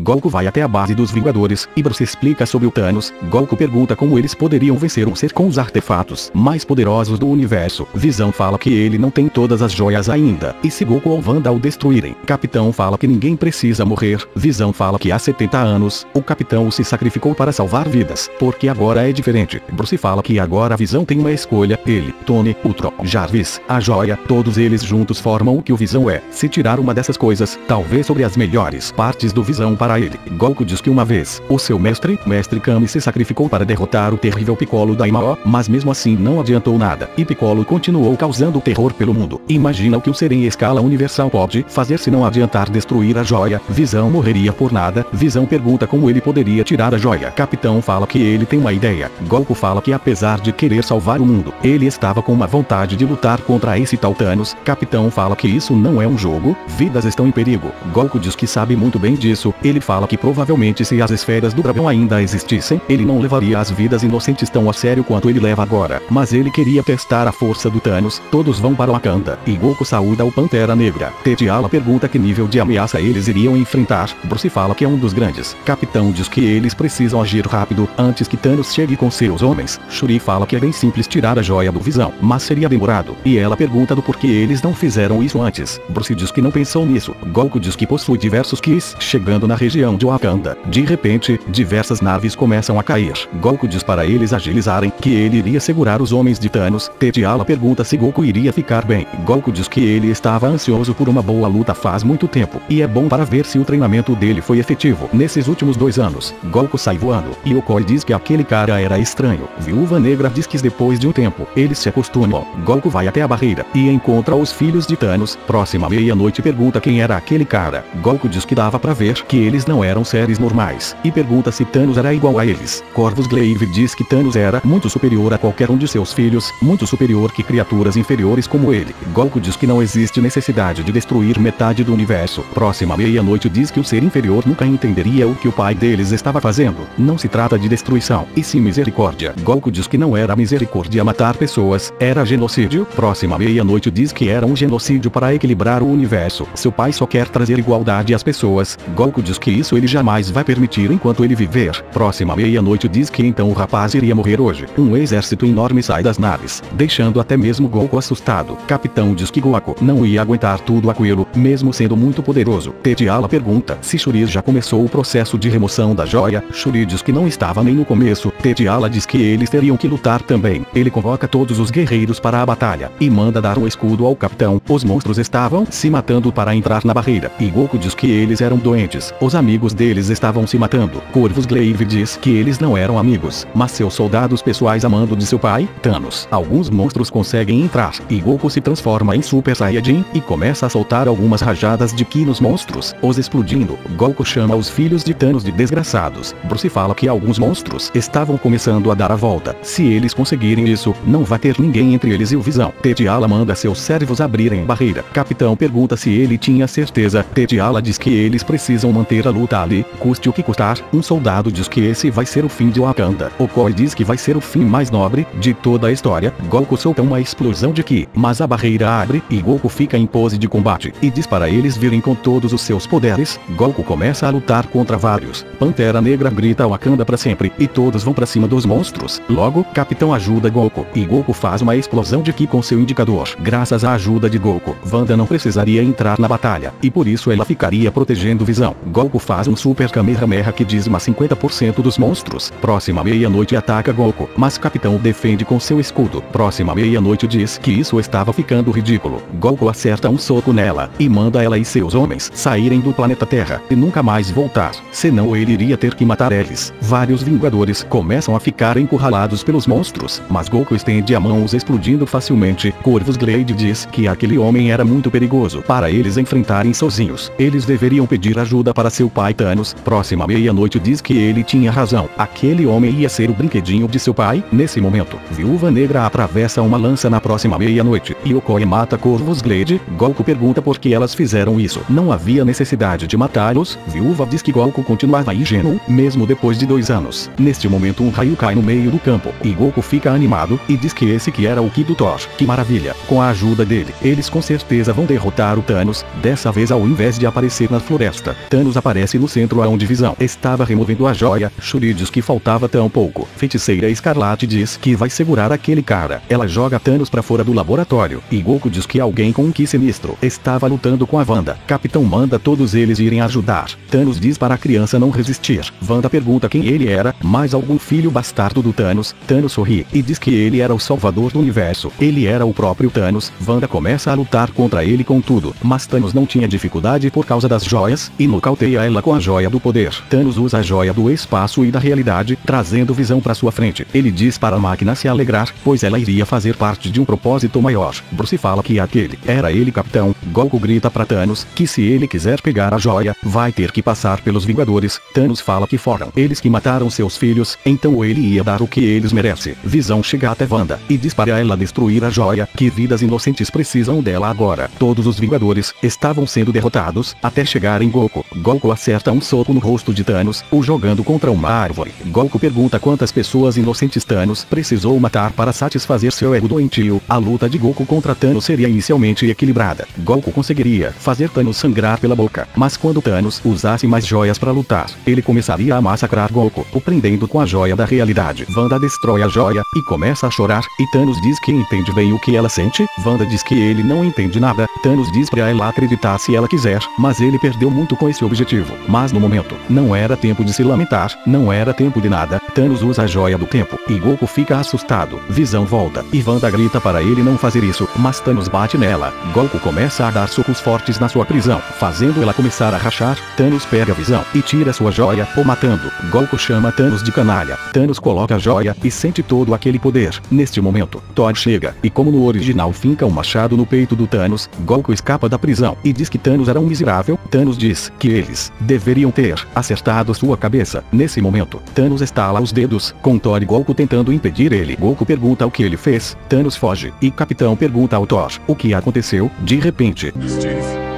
S1: Goku vai até a base dos Vingadores, e Bruce explica sobre o Thanos. Goku pergunta como eles poderiam vencer um ser com os artefatos mais poderosos do universo. Visão fala que ele não tem todas as joias ainda, e se Goku ou Wanda o destruírem. Capitão fala que ninguém precisa morrer. Visão fala que há 70 anos, o Capitão se sacrificou para salvar vidas, porque agora é diferente. Bruce fala que agora a Visão tem uma escolha, ele, Tony, Ultron, Jarvis, a joia, todos eles juntos formam o que o Visão é. Se tirar uma dessas coisas, talvez sobre as melhores partes do Visão para ele. Goku diz que uma vez, o seu mestre Kami se sacrificou para derrotar o terrível Piccolo Daimao, mas mesmo assim não adiantou nada, e Piccolo continuou causando terror pelo mundo. Imagina o que o ser em escala universal pode fazer se não adiantar destruir a joia. Visão morreria por nada. Visão pergunta como ele poderia tirar a joia. Capitão fala que ele tem uma ideia. Goku fala que apesar de querer salvar o mundo, ele estava com uma vontade de lutar contra esse tal Thanos. Capitão fala que isso não é um jogo, vidas estão em perigo. Goku diz que sabe muito bem disso. Ele fala que provavelmente se as esferas do dragão ainda existissem, ele não levaria as vidas inocentes tão a sério quanto ele leva agora. Mas ele queria testar a força do Thanos. Todos vão para Wakanda, e Goku saúda o Pantera Negra. T'Challa pergunta que nível de ameaça eles iriam enfrentar. Bruce fala que é um dos grandes. Capitão diz que eles precisam agir rápido, antes que Thanos chegue com seus homens. Shuri fala que é bem simples tirar a joia do Visão, mas seria demorado, e ela pergunta do porquê eles não fizeram isso antes. Bruce diz que não pensou nisso. Goku diz que possui diversos Kis. Chegando na região de Wakanda, de repente, diversas naves começam a cair. Goku diz para eles agilizarem, que ele iria segurar os homens de Thanos. T'Challa pergunta se Goku iria ficar bem. Goku diz que ele estava ansioso por uma boa luta faz muito tempo, e é bom para ver se o treinamento dele foi efetivo nesses últimos 2 anos. Goku sai voando, e Yokoi diz que aquele cara era estranho. Viúva Negra diz que depois de um tempo, eles se acostumam. Goku vai até a barreira, e encontra os filhos de Thanos. Próxima meia-noite pergunta quem era aquele cara. Goku diz que dava para ver que eles não eram seres normais, e pergunta se Thanos era igual a eles. Corvus Glaive diz que Thanos era muito superior a qualquer um de seus filhos, muito superior que criaturas inferiores como ele. Goku diz que não existe necessidade de destruir metade do universo. Próxima meia-noite diz que o ser inferior nunca entenderia o que o pai deles estava fazendo. Não se trata de destruição, e sim misericórdia. Goku diz que não era misericórdia matar pessoas, era genocídio. Próxima meia-noite diz que era um genocídio para equilibrar o universo. Seu pai só quer trazer igualdade às pessoas. Goku diz que isso ele jamais vai permitir enquanto ele viver. Próxima meia-noite diz que então o rapaz iria morrer hoje. Um exército enorme sai das naves, deixando até mesmo Goku assustado. Capitão diz que Goku não ia aguentar tudo aquilo, mesmo sendo muito poderoso. T'Challa pergunta se Shuri já começou o processo de remoção da joia. Shuri diz que não estava nem no começo. T'Challa diz que eles teriam que lutar também. Ele convoca todos os guerreiros para a batalha, e manda dar um escudo ao capitão. Os monstros estavam se matando para entrar na barreira, e Goku diz que eles eram doentes. Os amigos deles estavam se matando. Corvus Glaive diz que eles não eram amigos, mas seus soldados pessoais amando de seu pai, Thanos. Alguns monstros conseguem entrar, e Goku se transforma em Super Saiyajin, e começa a soltar algumas rajadas de Ki nos monstros, os explodindo. Goku chama os filhos de Thanos de desgraçados. Bruce fala que alguns monstros estavam começando a dar a volta. Se eles conseguirem isso, não vai ter ninguém entre eles e o Visão. T'Challa manda seus servos abrirem a barreira. Capitão pergunta se ele tinha certeza. T'Challa diz que eles precisam manter a luta ali, custe o que custar. Um soldado diz que esse vai ser o fim de Wakanda. Okoi diz que vai ser o fim mais nobre de toda a história. Goku solta uma explosão de Ki, mas a barreira abre, e Goku fica em pose de combate, e diz para eles virem com todos os seus poderes. Goku começa a lutar contra vários. Pantera Negra grita Wakanda pra sempre, e todos vão pra cima dos monstros. Logo, Capitão ajuda Goku, e Goku faz uma explosão de Ki com seu indicador. Graças à ajuda de Goku, Wanda não precisaria entrar na batalha, e por isso ela ficaria protegendo Visão. Goku faz um Super Kamehameha que dizima 50% dos monstros. Próxima meia-noite ataca Goku, mas Capitão defende com seu escudo. Próxima meia-noite diz que isso estava ficando ridículo. Goku acerta um soco nela, e manda ela e seus homens saírem do planeta Terra, e nunca mais voltar, senão ele iria ter que matar eles. Vários Vingadores começam a ficar encurralados pelos monstros, mas Goku estende a mão os explodindo facilmente. Corvus Glaive diz que aquele homem era muito perigoso para eles enfrentarem sozinhos. Eles deveriam pedir ajuda para seu pai Thanos. Próxima meia-noite diz que ele tinha razão. Aquele homem ia ser o brinquedinho de seu pai. Nesse momento, Viúva Negra atravessa uma lança na próxima meia-noite, e Yokoi mata Corvus Glaive. Goku pergunta por que elas fizeram isso. Não havia necessidade de matá-los. Viúva diz que Goku continuava ingênuo, mesmo depois de 2 anos. Neste momento um raio cai no meio do campo, e Goku fica animado, e diz que esse que era o Ki do Thor. Que maravilha! Com a ajuda dele, eles com certeza vão derrotar o Thanos. Dessa vez ao invés de aparecer na floresta, Thanos aparece aparece no centro aonde Visão estava removendo a joia. Shuri diz que faltava tão pouco. Feiticeira Escarlate diz que vai segurar aquele cara. Ela joga Thanos pra fora do laboratório. E Goku diz que alguém com um ki sinistro estava lutando com a Wanda. Capitão manda todos eles irem ajudar. Thanos diz para a criança não resistir. Wanda pergunta quem ele era, mais algum filho bastardo do Thanos. Thanos sorri e diz que ele era o salvador do universo. Ele era o próprio Thanos. Wanda começa a lutar contra ele com tudo, mas Thanos não tinha dificuldade por causa das joias, e nocauteia ela com a joia do poder. Thanos usa a joia do espaço e da realidade, trazendo Visão para sua frente. Ele diz para a máquina se alegrar, pois ela iria fazer parte de um propósito maior. Bruce fala que aquele era ele, capitão. Goku grita para Thanos que se ele quiser pegar a joia, vai ter que passar pelos Vingadores. Thanos fala que foram eles que mataram seus filhos, então ele ia dar o que eles merecem. Visão chega até Wanda e diz para ela destruir a joia, que vidas inocentes precisam dela agora. Todos os Vingadores estavam sendo derrotados, até chegar em Goku. Goku acerta um soco no rosto de Thanos, o jogando contra uma árvore. Goku pergunta quantas pessoas inocentes Thanos precisou matar para satisfazer seu ego doentio. A luta de Goku contra Thanos seria inicialmente equilibrada. Goku conseguiria fazer Thanos sangrar pela boca, mas quando Thanos usasse mais joias para lutar, ele começaria a massacrar Goku, o prendendo com a joia da realidade. Wanda destrói a joia e começa a chorar, e Thanos diz que entende bem o que ela sente. Wanda diz que ele não entende nada. Thanos diz para ela acreditar se ela quiser, mas ele perdeu muito com esse objetivo. Mas no momento, não era tempo de se lamentar, não era tempo de nada. Thanos usa a joia do tempo, e Goku fica assustado. Visão volta, e Wanda grita para ele não fazer isso, mas Thanos bate nela. Goku começa a dar socos fortes na sua prisão, fazendo ela começar a rachar. Thanos pega a Visão e tira sua joia, o matando. Goku chama Thanos de canalha. Thanos coloca a joia e sente todo aquele poder. Neste momento, Thor chega, e como no original finca um machado no peito do Thanos. Goku escapa da prisão e diz que Thanos era um miserável. Thanos diz que eles deveriam ter acertado sua cabeça. Nesse momento, Thanos estala os dedos, com Thor e Goku tentando impedir ele. Goku pergunta o que ele fez. Thanos foge, e Capitão pergunta ao Thor o que aconteceu. De repente,
S2: Steve.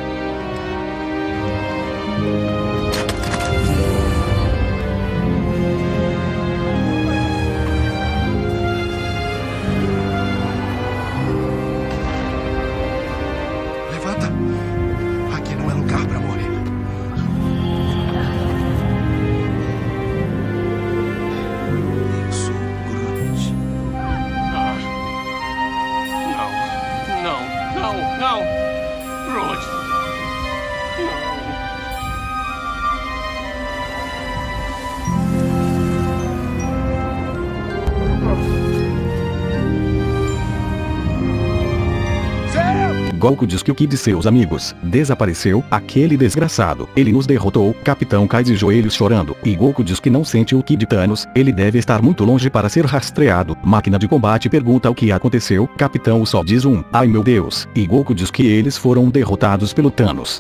S3: Levanta. Aqui não é lugar pra morrer. Sou Groot.
S2: Não. Groot. Não.
S1: Goku diz que o Ki de seus amigos desapareceu. Aquele desgraçado, ele nos derrotou. Capitão cai de joelhos chorando, e Goku diz que não sente o Ki de Thanos. Ele deve estar muito longe para ser rastreado. Máquina de combate pergunta o que aconteceu. Capitão só diz ai meu Deus, e Goku diz que eles foram derrotados pelo Thanos.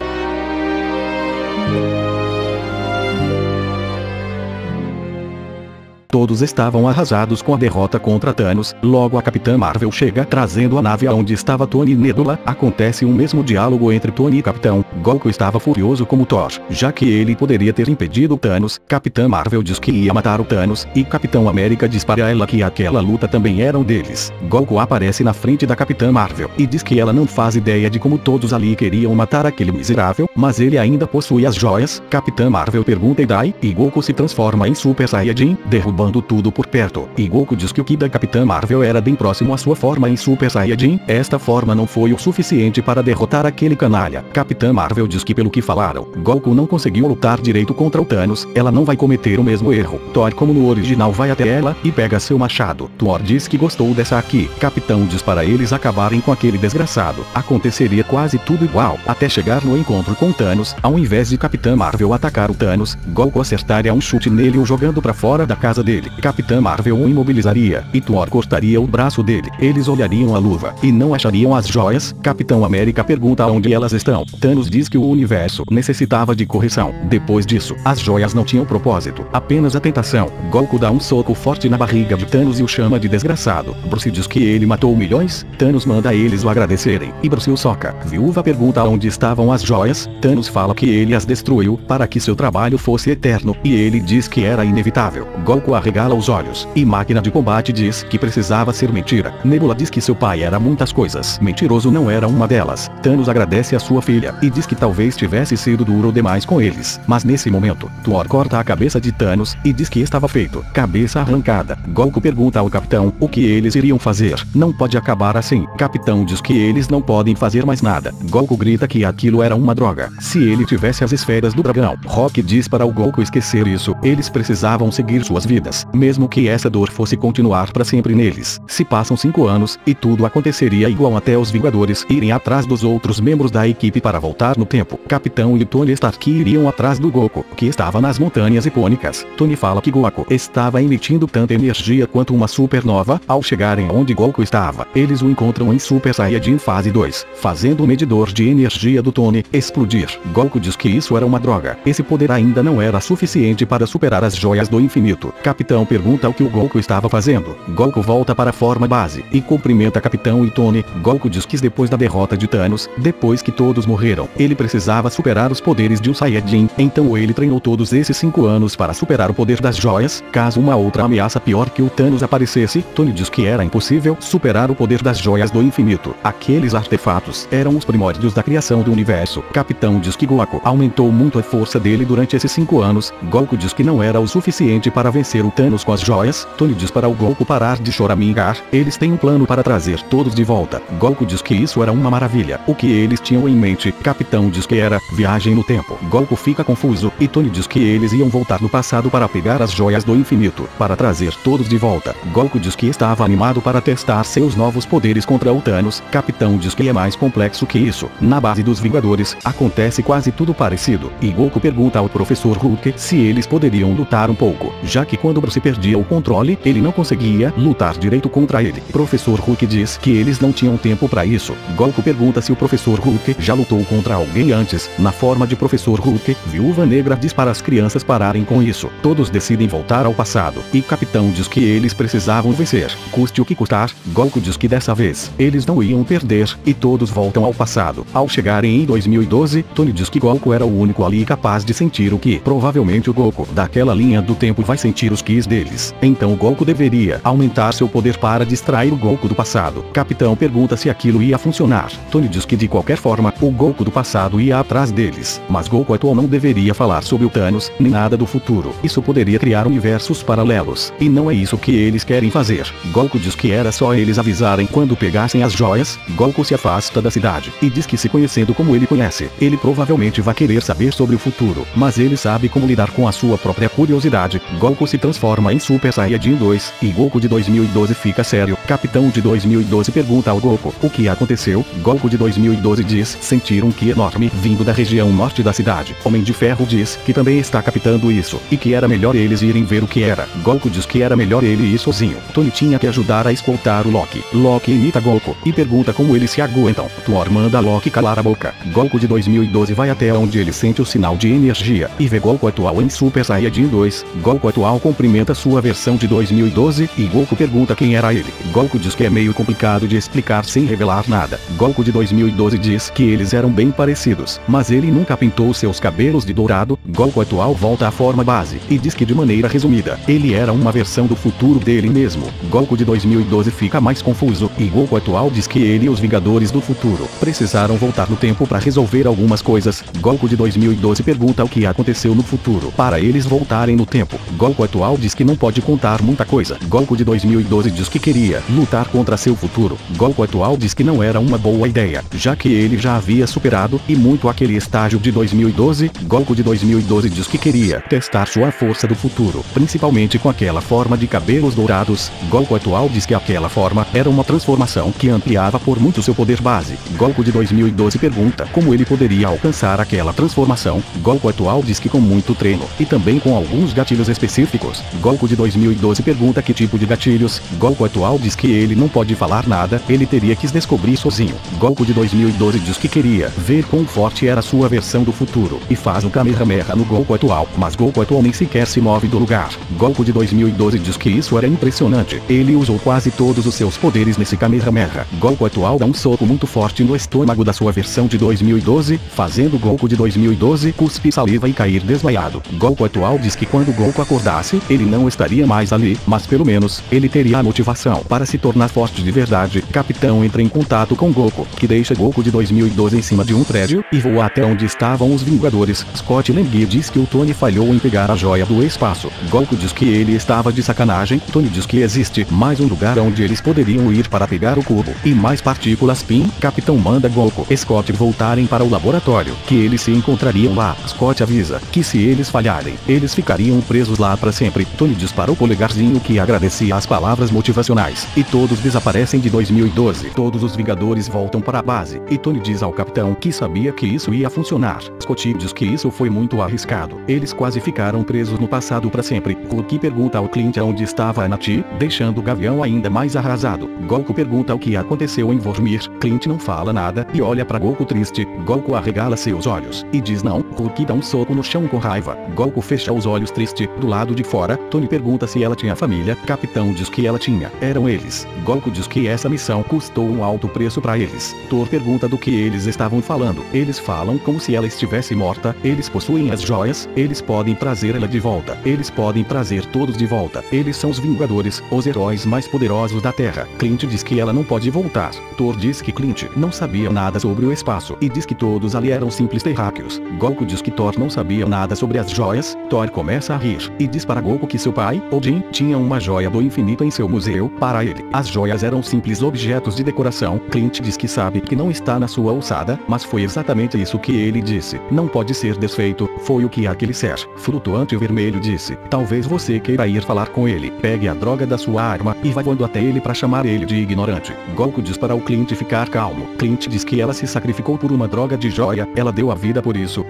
S1: Todos estavam arrasados com a derrota contra Thanos. Logo a Capitã Marvel chega trazendo a nave aonde estava Tony e Nebula. Acontece um mesmo diálogo entre Tony e Capitão. Goku estava furioso como Thor, já que ele poderia ter impedido Thanos. Capitã Marvel diz que ia matar o Thanos, e Capitão América diz para ela que aquela luta também era um deles. Goku aparece na frente da Capitã Marvel e diz que ela não faz ideia de como todos ali queriam matar aquele miserável, mas ele ainda possui as joias. Capitã Marvel pergunta e dai, e Goku se transforma em Super Saiyajin, derrubando tudo por perto. E Goku diz que o Ki da Capitã Marvel era bem próximo à sua forma em Super Saiyajin. Esta forma não foi o suficiente para derrotar aquele canalha. Capitã Marvel diz que pelo que falaram, Goku não conseguiu lutar direito contra o Thanos. Ela não vai cometer o mesmo erro. Thor, como no original, vai até ela e pega seu machado. Thor diz que gostou dessa aqui. Capitão diz para eles acabarem com aquele desgraçado. Aconteceria quase tudo igual, até chegar no encontro com Thanos. Ao invés de Capitã Marvel atacar o Thanos, Goku acertaria um chute nele, o jogando para fora da casa dele. Capitã Marvel o imobilizaria, e Thor cortaria o braço dele. Eles olhariam a luva e não achariam as joias. Capitão América pergunta onde elas estão. Thanos diz que o universo necessitava de correção. Depois disso, as joias não tinham propósito, apenas a tentação. Goku dá um soco forte na barriga de Thanos e o chama de desgraçado. Bruce diz que ele matou milhões. Thanos manda eles o agradecerem, e Bruce o soca. Viúva pergunta onde estavam as joias. Thanos fala que ele as destruiu para que seu trabalho fosse eterno, e ele diz que era inevitável. Goku arregala os olhos, e Máquina de Combate diz que precisava ser mentira. Nebula diz que seu pai era muitas coisas. Mentiroso não era uma delas. Thanos agradece a sua filha, e diz que talvez tivesse sido duro demais com eles. Mas nesse momento, Thor corta a cabeça de Thanos, e diz que estava feito. Cabeça arrancada. Goku pergunta ao capitão o que eles iriam fazer. Não pode acabar assim. Capitão diz que eles não podem fazer mais nada. Goku grita que aquilo era uma droga. Se ele tivesse as esferas do dragão. Rock diz para o Goku esquecer isso. Eles precisavam seguir suas vidas, mesmo que essa dor fosse continuar para sempre neles. Se passam 5 anos, e tudo aconteceria igual até os Vingadores irem atrás dos outros membros da equipe para voltar no tempo. Capitão e Tony Stark iriam atrás do Goku, que estava nas montanhas icônicas. Tony fala que Goku estava emitindo tanta energia quanto uma supernova. Ao chegarem onde Goku estava, eles o encontram em Super Saiyajin fase 2, fazendo o medidor de energia do Tony explodir. Goku diz que isso era uma droga. Esse poder ainda não era suficiente para superar as joias do infinito. Capitão pergunta o que o Goku estava fazendo. Goku volta para a forma base, e cumprimenta Capitão e Tony. Goku diz que depois da derrota de Thanos, depois que todos morreram, ele precisava superar os poderes de um Saiyajin. Então ele treinou todos esses 5 anos para superar o poder das joias, caso uma outra ameaça pior que o Thanos aparecesse. Tony diz que era impossível superar o poder das joias do infinito. Aqueles artefatos eram os primórdios da criação do universo. Capitão diz que Goku aumentou muito a força dele durante esses 5 anos. Goku diz que não era o suficiente para vencer o Thanos com as joias. Tony diz para o Goku parar de choramingar. Eles têm um plano para trazer todos de volta. Goku diz que isso era uma maravilha. O que eles tinham em mente? Capitão diz que era viagem no tempo. Goku fica confuso, e Tony diz que eles iam voltar no passado para pegar as joias do infinito, para trazer todos de volta. Goku diz que estava animado para testar seus novos poderes contra o Thanos. Capitão diz que é mais complexo que isso. Na base dos Vingadores, acontece quase tudo parecido, e Goku pergunta ao Professor Hulk se eles poderiam lutar um pouco, já que quando Bruce perdia o controle, ele não conseguia lutar direito contra ele. Professor Hulk diz que eles não tinham tempo para isso. Goku pergunta se o Professor Hulk já lutou contra alguém antes. Na forma de Professor Hulk, Viúva Negra diz para as crianças pararem com isso. Todos decidem voltar ao passado, e Capitão diz que eles precisavam vencer, custe o que custar. Goku diz que dessa vez, eles não iam perder, e todos voltam ao passado. Ao chegarem em 2012, Tony diz que Goku era o único ali capaz de sentir o que provavelmente o Goku daquela linha do tempo vai sentir os Kis deles. Então o Goku deveria aumentar seu poder para distrair o Goku do passado. Capitão pergunta se aquilo ia funcionar. Tony diz que de qualquer forma, o Goku do passado ia atrás deles. Mas Goku atual não deveria falar sobre o Thanos, nem nada do futuro. Isso poderia criar universos paralelos, e não é isso que eles querem fazer. Goku diz que era só eles avisarem quando pegassem as joias. Goku se afasta da cidade, e diz que se conhecendo como ele conhece, ele provavelmente vai querer saber sobre o futuro, mas ele sabe como lidar com a sua própria curiosidade. Goku se transforma em Super Saiyajin 2, e Goku de 2012 fica sério. Capitão de 2012 pergunta ao Goku o que aconteceu. Goku de 2012 diz sentir um ki enorme vindo da região norte da cidade. Homem de Ferro diz que também está captando isso, e que era melhor eles irem ver o que era. Goku diz que era melhor ele ir sozinho. Tony tinha que ajudar a escoltar o Loki. Loki imita Goku, e pergunta como eles se aguentam. Thor manda Loki calar a boca. Goku de 2012 vai até onde ele sente o sinal de energia, e vê Goku atual em Super Saiyajin 2. Goku atual cumprimenta sua versão de 2012, e Goku pergunta quem era ele. Goku diz que é meio complicado de explicar sem revelar nada. Goku de 2012 diz que eles eram bem parecidos, mas ele nunca pintou seus cabelos de dourado. Goku atual volta à forma base, e diz que de maneira resumida, ele era uma versão do futuro dele mesmo. Goku de 2012 fica mais confuso, e Goku atual diz que ele e os Vingadores do futuro precisaram voltar no tempo para resolver algumas coisas. Goku de 2012 pergunta o que aconteceu no futuro para eles voltarem no tempo. Goku atual diz que não pode contar muita coisa. Goku de 2012 diz que queria lutar contra seu futuro. Goku atual diz que não era uma boa ideia, já que ele já havia superado e muito aquele estágio de 2012. Goku de 2012 diz que queria testar sua força do futuro, principalmente com aquela forma de cabelos dourados. Goku atual diz que aquela forma era uma transformação que ampliava por muito seu poder base. Goku de 2012 pergunta como ele poderia alcançar aquela transformação. Goku atual diz que com muito treino, e também com alguns gatilhos específicos. Goku de 2012 pergunta que tipo de gatilhos. Goku atual diz que ele não pode falar nada, ele teria que descobrir sozinho. Goku de 2012 diz que queria ver quão forte era sua versão do futuro, e faz um Kamehameha no Goku atual, mas Goku atual nem sequer se move do lugar. Goku de 2012 diz que isso era impressionante, ele usou quase todos os seus poderes nesse Kamehameha. Goku atual dá um soco muito forte no estômago da sua versão de 2012, fazendo Goku de 2012 cuspir saliva e cair desmaiado. Goku atual diz que quando Goku acordasse, ele não estaria mais ali, mas pelo menos, ele teria a motivação para se tornar forte de verdade. Capitão entra em contato com Goku, que deixa Goku de 2012 em cima de um prédio, e voa até onde estavam os Vingadores. Scott Lang diz que o Tony falhou em pegar a joia do espaço. Goku diz que ele estava de sacanagem. Tony diz que existe mais um lugar onde eles poderiam ir para pegar o cubo, e mais partículas PIN. Capitão manda Goku e Scott voltarem para o laboratório, que eles se encontrariam lá. Scott avisa que se eles falharem, eles ficariam presos lá para sempre. Tony diz para o polegarzinho que agradecia as palavras motivacionais, e todos desaparecem de 2012. Todos os Vingadores voltam para a base, e Tony diz ao capitão que sabia que isso ia funcionar. Scott diz que isso foi muito arriscado. Eles quase ficaram presos no passado para sempre. Hulk pergunta ao Clint onde estava a Nati, deixando o Gavião ainda mais arrasado. Goku pergunta o que aconteceu em Vormir. Clint não fala nada e olha para Goku triste. Goku arregala seus olhos e diz não. Hulk dá um soco no chão com raiva. Goku fecha os olhos triste. Do lado de fora, Tony pergunta se ela tinha família. Capitão diz que ela tinha. Eram eles. Goku diz que essa missão custou um alto preço para eles. Thor pergunta do que eles estavam falando. Eles falam como se ela estivesse morta. Eles possuem as joias. Eles podem trazer ela de volta. Eles podem trazer todos de volta. Eles são os Vingadores, os heróis mais poderosos da Terra. Clint diz que ela não pode voltar. Thor diz que Clint não sabia nada sobre o espaço e diz que todos ali eram simples terráqueos. Goku diz que Thor não sabia nada sobre as joias. Thor começa a rir e diz para Goku que seu pai, Odin, tinha uma joia do infinito em seu museu. Para ele, as joias eram simples objetos de decoração. Clint diz que sabe que não está na sua alçada, mas foi exatamente isso que ele disse. Não pode ser desfeito. Foi o que aquele ser flutuante vermelho disse. Talvez você queira ir falar com ele. Pegue a droga da sua arma e vá voando até ele para chamar ele de ignorante. Goku diz para o Clint ficar calmo. Clint diz que ela se sacrificou por uma droga de joia. Ela deu a vida por isso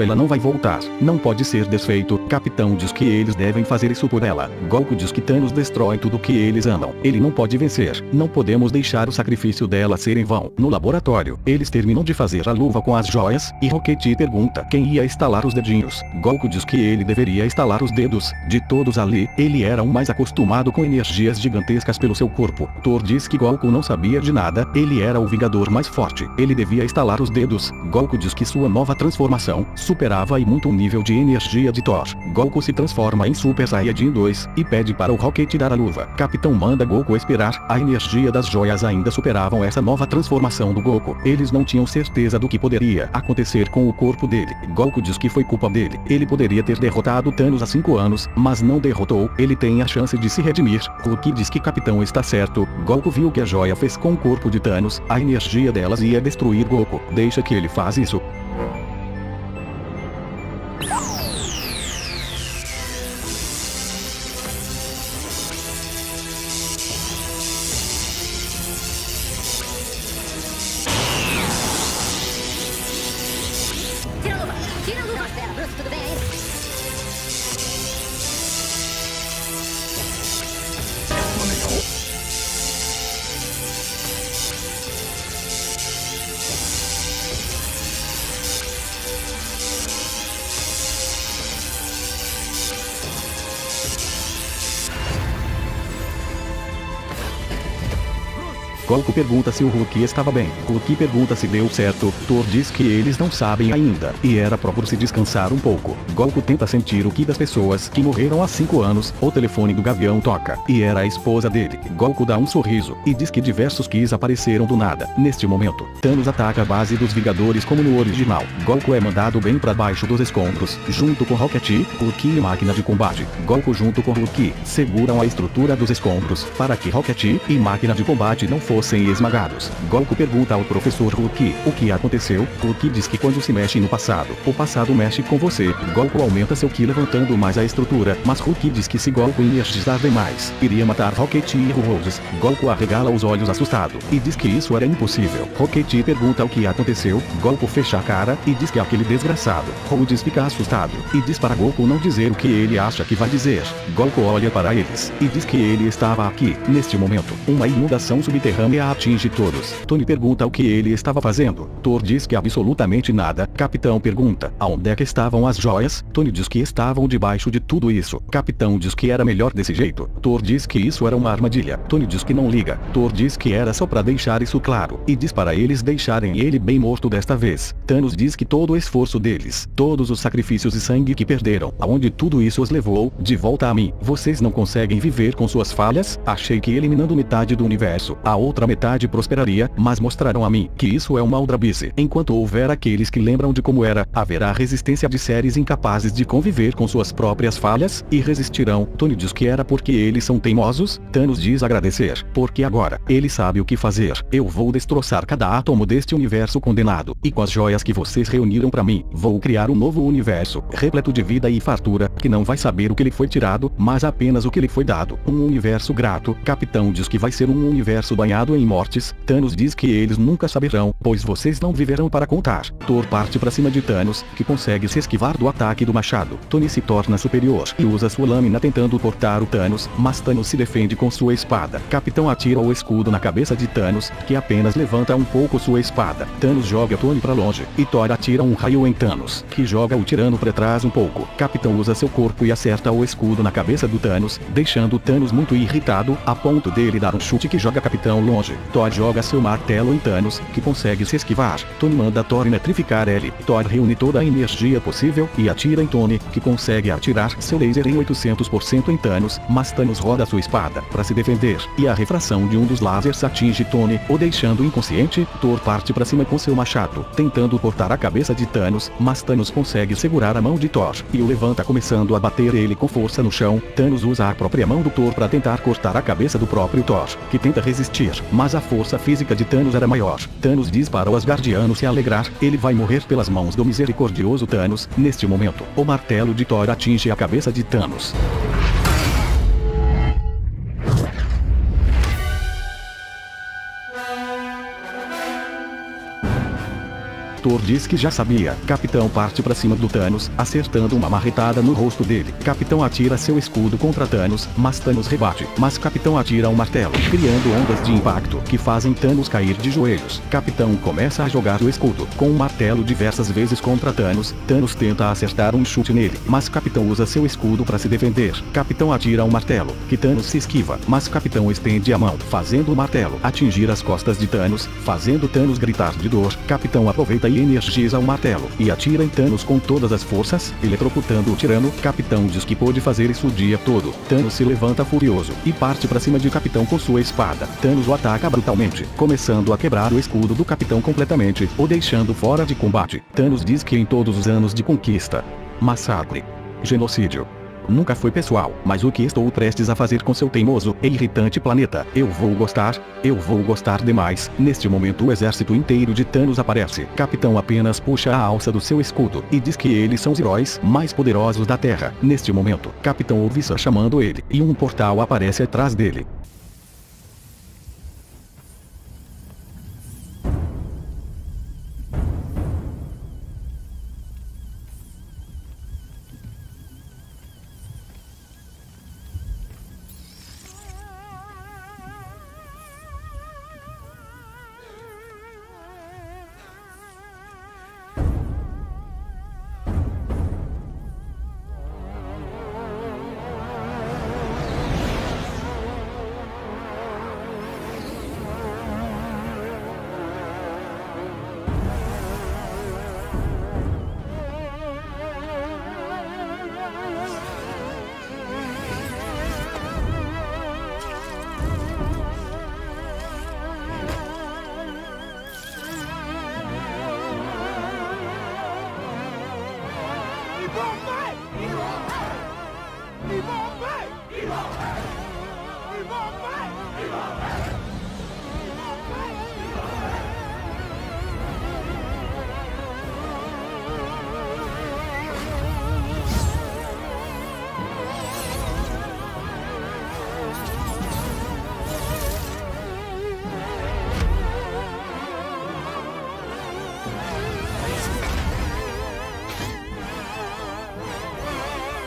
S1: ela não vai voltar. Não pode ser desfeito. Capitão diz que eles devem fazer isso por ela. Goku diz que Thanos destrói tudo que eles amam. Ele não pode vencer. Não podemos deixar o sacrifício dela ser em vão. No laboratório, eles terminam de fazer a luva com as joias, e Rocket pergunta quem ia estalar os dedinhos. Goku diz que ele deveria estalar os dedos. De todos ali, ele era o mais acostumado com energias gigantescas pelo seu corpo. Thor diz que Goku não sabia de nada. Ele era o Vingador mais forte. Ele devia estalar os dedos. Goku diz que sua nova transformação superava e muito o nível de energia de Thor. Goku se transforma em Super Saiyajin 2 e pede para o Rocket dar a luva. Capitão manda Goku esperar. A energia das joias ainda superavam essa nova transformação do Goku. Eles não tinham certeza do que poderia acontecer com o corpo dele. Goku diz que foi culpa dele. Ele poderia ter derrotado Thanos há 5 anos, mas não derrotou. Ele tem a chance de se redimir. Hulk diz que Capitão está certo. Goku viu o que a joia fez com o corpo de Thanos. A energia delas ia destruir Goku. Deixa que ele faz isso.
S4: Tira a luva! Espera, Bruce, tudo bem aí?
S1: Goku pergunta se o Hulk estava bem. Hulk pergunta se deu certo. Thor diz que eles não sabem ainda, e era pra Bruce descansar um pouco. Goku tenta sentir o ki das pessoas que morreram há 5 anos. O telefone do Gavião toca, e era a esposa dele. Goku dá um sorriso, e diz que diversos kis apareceram do nada. Neste momento, Thanos ataca a base dos Vingadores como no original. Goku é mandado bem pra baixo dos escombros, junto com Rocket, Hulk e Máquina de Combate. Goku junto com Hulk seguram a estrutura dos escombros, para que Rocket e Máquina de Combate não fossem esmagados. Goku pergunta ao professor Hulk o que aconteceu. Hulk diz que quando se mexe no passado, o passado mexe com você. Goku aumenta seu ki levantando mais a estrutura, mas Hulk diz que se Goku energizar demais, iria matar Rocket e Rhodes. Goku arregala os olhos assustado, e diz que isso era impossível. Rocket pergunta o que aconteceu. Goku fecha a cara, e diz que aquele desgraçado. Rhodes fica assustado, e diz para Goku não dizer o que ele acha que vai dizer. Goku olha para eles, e diz que ele estava aqui. Neste momento, uma inundação subterrânea instantânea atinge todos. Tony pergunta o que ele estava fazendo. Thor diz que absolutamente nada. Capitão pergunta, aonde é que estavam as joias? Tony diz que estavam debaixo de tudo isso. Capitão diz que era melhor desse jeito. Thor diz que isso era uma armadilha. Tony diz que não liga. Thor diz que era só pra deixar isso claro. E diz para eles deixarem ele bem morto desta vez. Thanos diz que todo o esforço deles, todos os sacrifícios e sangue que perderam, aonde tudo isso os levou, de volta a mim. Vocês não conseguem viver com suas falhas? Achei que eliminando metade do universo, a outra metade prosperaria, mas mostraram a mim que isso é uma aldrabice. Enquanto houver aqueles que lembram de como era, haverá resistência de seres incapazes de conviver com suas próprias falhas, e resistirão. Tony diz que era porque eles são teimosos. Thanos diz agradecer, porque agora, ele sabe o que fazer. Eu vou destroçar cada átomo deste universo condenado, e com as joias que vocês reuniram pra mim, vou criar um novo universo, repleto de vida e fartura, que não vai saber o que lhe foi tirado, mas apenas o que lhe foi dado. Um universo grato. Capitão diz que vai ser um universo banhado em mortes. Thanos diz que eles nunca saberão, pois vocês não viverão para contar. Thor parte pra cima de Thanos, que consegue se esquivar do ataque do machado. Tony se torna superior e usa sua lâmina tentando cortar o Thanos, mas Thanos se defende com sua espada. Capitão atira o escudo na cabeça de Thanos, que apenas levanta um pouco sua espada. Thanos joga Tony pra longe, e Thor atira um raio em Thanos, que joga o tirano pra trás um pouco. Capitão usa seu corpo e acerta o escudo na cabeça do Thanos, deixando Thanos muito irritado, a ponto dele dar um chute que joga Capitão longe. Thor joga seu martelo em Thanos, que consegue se esquivar. Tony manda Thor eletrificar ele. Thor reúne toda a energia possível e atira em Tony, que consegue atirar seu laser em 800% em Thanos, mas Thanos roda sua espada para se defender, e a refração de um dos lasers atinge Tony, o deixando inconsciente. Thor parte para cima com seu machado, tentando cortar a cabeça de Thanos, mas Thanos consegue segurar a mão de Thor, e o levanta começando a bater ele com força no chão. Thanos usa a própria mão do Thor para tentar cortar a cabeça do próprio Thor, que tenta resistir, mas a força física de Thanos era maior. Thanos diz para o Asgardiano se alegrar, ele vai morrer pelas mãos do misericordioso Thanos. Neste momento, o martelo de Thor atinge a cabeça de Thanos. Thor diz que já sabia. Capitão parte pra cima do Thanos, acertando uma marretada no rosto dele. Capitão atira seu escudo contra Thanos, mas Thanos rebate. Mas Capitão atira um martelo, criando ondas de impacto, que fazem Thanos cair de joelhos. Capitão começa a jogar o escudo, com um martelo diversas vezes contra Thanos. Thanos tenta acertar um chute nele, mas Capitão usa seu escudo para se defender. Capitão atira um martelo, que Thanos se esquiva, mas Capitão estende a mão, fazendo o martelo atingir as costas de Thanos, fazendo Thanos gritar de dor. Capitão aproveita e energiza o martelo, e atira em Thanos com todas as forças, eletrocutando o tirano. Capitão diz que pôde fazer isso o dia todo. Thanos se levanta furioso, e parte pra cima de Capitão com sua espada. Thanos o ataca brutalmente, começando a quebrar o escudo do Capitão completamente, o deixando fora de combate. Thanos diz que em todos os anos de conquista, massacre, genocídio, nunca foi pessoal, mas o que estou prestes a fazer com seu teimoso e irritante planeta, eu vou gostar demais. Neste momento o exército inteiro de Thanos aparece. Capitão apenas puxa a alça do seu escudo, e diz que eles são os heróis mais poderosos da Terra. Neste momento, Capitão ouve Sir chamando ele, e um portal aparece atrás dele.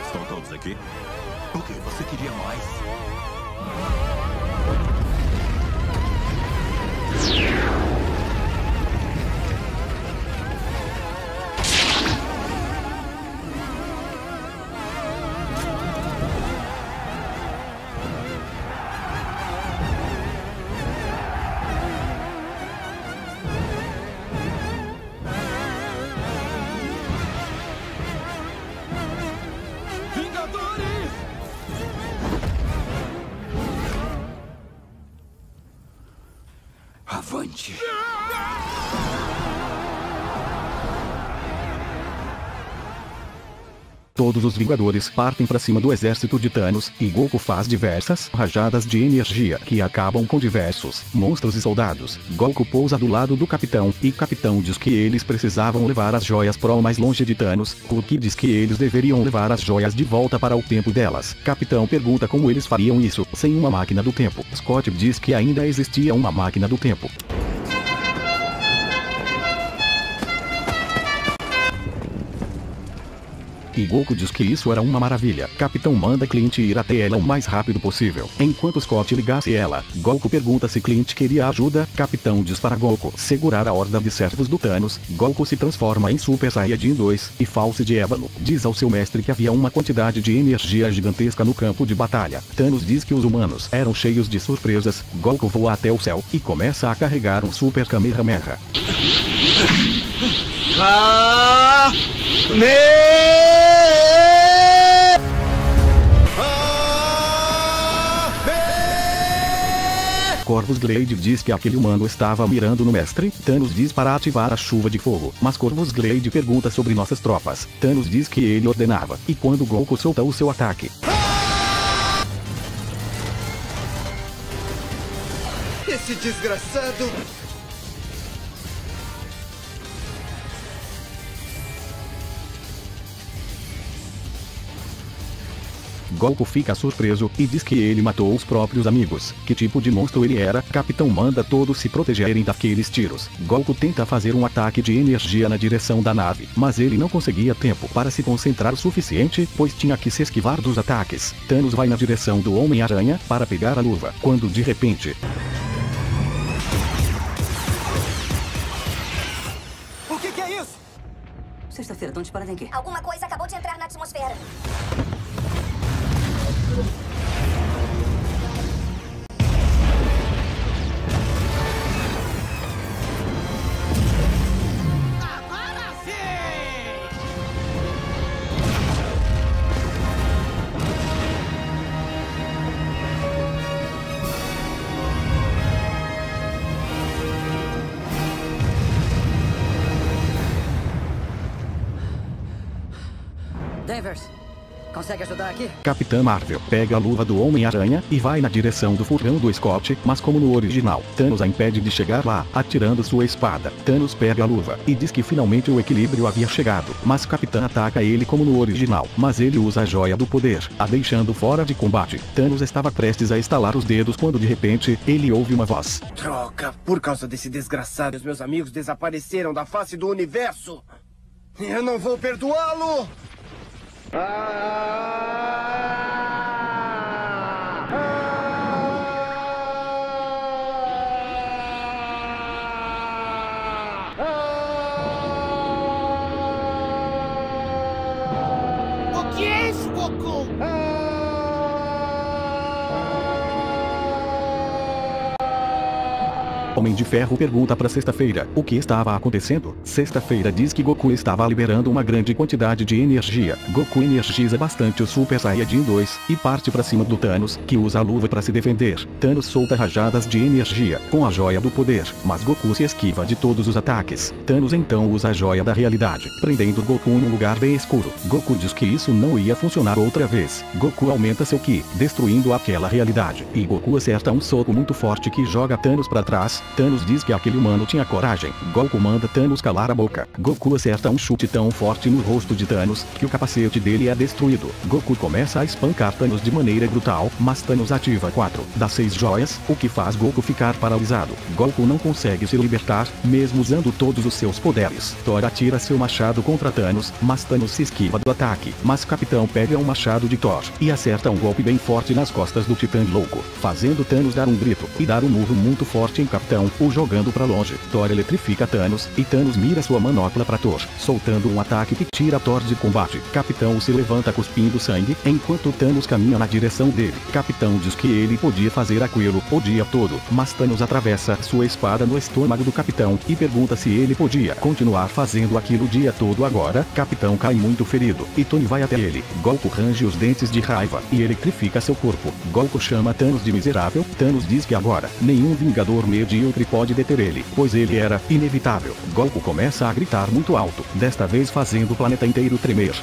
S3: Estão todos aqui? O que? Você queria mais? Avante.
S1: Todos os Vingadores partem para cima do exército de Thanos, e Goku faz diversas rajadas de energia que acabam com diversos monstros e soldados. Goku pousa do lado do Capitão, e Capitão diz que eles precisavam levar as joias para o mais longe de Thanos. Hulk diz que eles deveriam levar as joias de volta para o tempo delas. Capitão pergunta como eles fariam isso, sem uma máquina do tempo. Scott diz que ainda existia uma máquina do tempo. E Goku diz que isso era uma maravilha. Capitão manda Clint ir até ela o mais rápido possível. Enquanto Scott ligasse ela, Goku pergunta se Clint queria ajuda. Capitão diz para Goku segurar a horda de servos do Thanos. Goku se transforma em Super Saiyajin 2, e False de Ébano diz ao seu mestre que havia uma quantidade de energia gigantesca no campo de batalha. Thanos diz que os humanos eram cheios de surpresas. Goku voa até o céu, e começa a carregar um Super Kamehameha. Corvus Glaive diz que aquele humano estava mirando no mestre. Thanos diz para ativar a chuva de fogo, mas Corvus Glaive pergunta sobre nossas tropas. Thanos diz que ele ordenava, e quando Goku solta o seu ataque,
S3: Esse desgraçado...
S1: Goku fica surpreso, e diz que ele matou os próprios amigos. Que tipo de monstro ele era? Capitão manda todos se protegerem daqueles tiros. Goku tenta fazer um ataque de energia na direção da nave, mas ele não conseguia tempo para se concentrar o suficiente, pois tinha que se esquivar dos ataques. Thanos vai na direção do Homem-Aranha para pegar a luva, quando de repente...
S5: O que é isso?
S6: Sexta-feira, estão disparando em quê?
S4: Alguma coisa acabou de entrar na atmosfera.
S6: Danvers, consegue ajudar aqui?
S1: Capitã Marvel pega a luva do Homem-Aranha e vai na direção do furgão do Scott, mas como no original, Thanos a impede de chegar lá, atirando sua espada. Thanos pega a luva e diz que finalmente o equilíbrio havia chegado, mas Capitã ataca ele como no original, mas ele usa a joia do poder, a deixando fora de combate. Thanos estava prestes a estalar os dedos quando de repente, ele ouve uma voz.
S5: Troca, por causa desse desgraçado, os meus amigos desapareceram da face do universo. Eu não vou perdoá-lo!
S2: O que é isso, Goku?
S1: Homem de Ferro pergunta para Sexta-feira o que estava acontecendo. Sexta-feira diz que Goku estava liberando uma grande quantidade de energia. Goku energiza bastante o Super Saiyajin 2 e parte para cima do Thanos, que usa a luva para se defender. Thanos solta rajadas de energia com a joia do poder, mas Goku se esquiva de todos os ataques. Thanos então usa a joia da realidade, prendendo Goku em um lugar bem escuro. Goku diz que isso não ia funcionar outra vez. Goku aumenta seu Ki, destruindo aquela realidade, e Goku acerta um soco muito forte que joga Thanos para trás. Thanos diz que aquele humano tinha coragem. Goku manda Thanos calar a boca. Goku acerta um chute tão forte no rosto de Thanos, que o capacete dele é destruído. Goku começa a espancar Thanos de maneira brutal, mas Thanos ativa 4 das 6 joias, o que faz Goku ficar paralisado. Goku não consegue se libertar, mesmo usando todos os seus poderes. Thor atira seu machado contra Thanos, mas Thanos se esquiva do ataque. Mas Capitão pega um machado de Thor, e acerta um golpe bem forte nas costas do Titã Louco, fazendo Thanos dar um grito, e dar um murro muito forte em Capitão, o jogando para longe. Thor eletrifica Thanos, e Thanos mira sua manopla para Thor, soltando um ataque que tira Thor de combate. Capitão se levanta cuspindo sangue, enquanto Thanos caminha na direção dele. Capitão diz que ele podia fazer aquilo o dia todo, mas Thanos atravessa sua espada no estômago do Capitão, e pergunta se ele podia continuar fazendo aquilo o dia todo agora. Capitão cai muito ferido, e Tony vai até ele. Goku range os dentes de raiva, e eletrifica seu corpo. Goku chama Thanos de miserável. Thanos diz que agora, nenhum Vingador medíocre milímetro pode deter ele, pois ele era inevitável. Goku começa a gritar muito alto, desta vez fazendo o planeta inteiro tremer.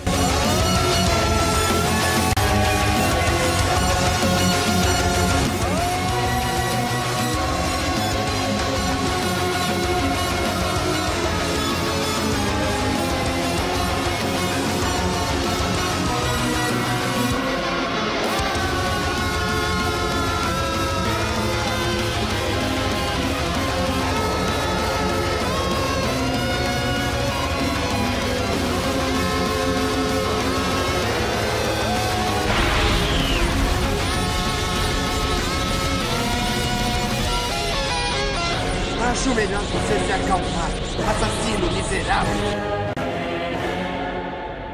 S3: Acho melhor você se acalmar, assassino miserável.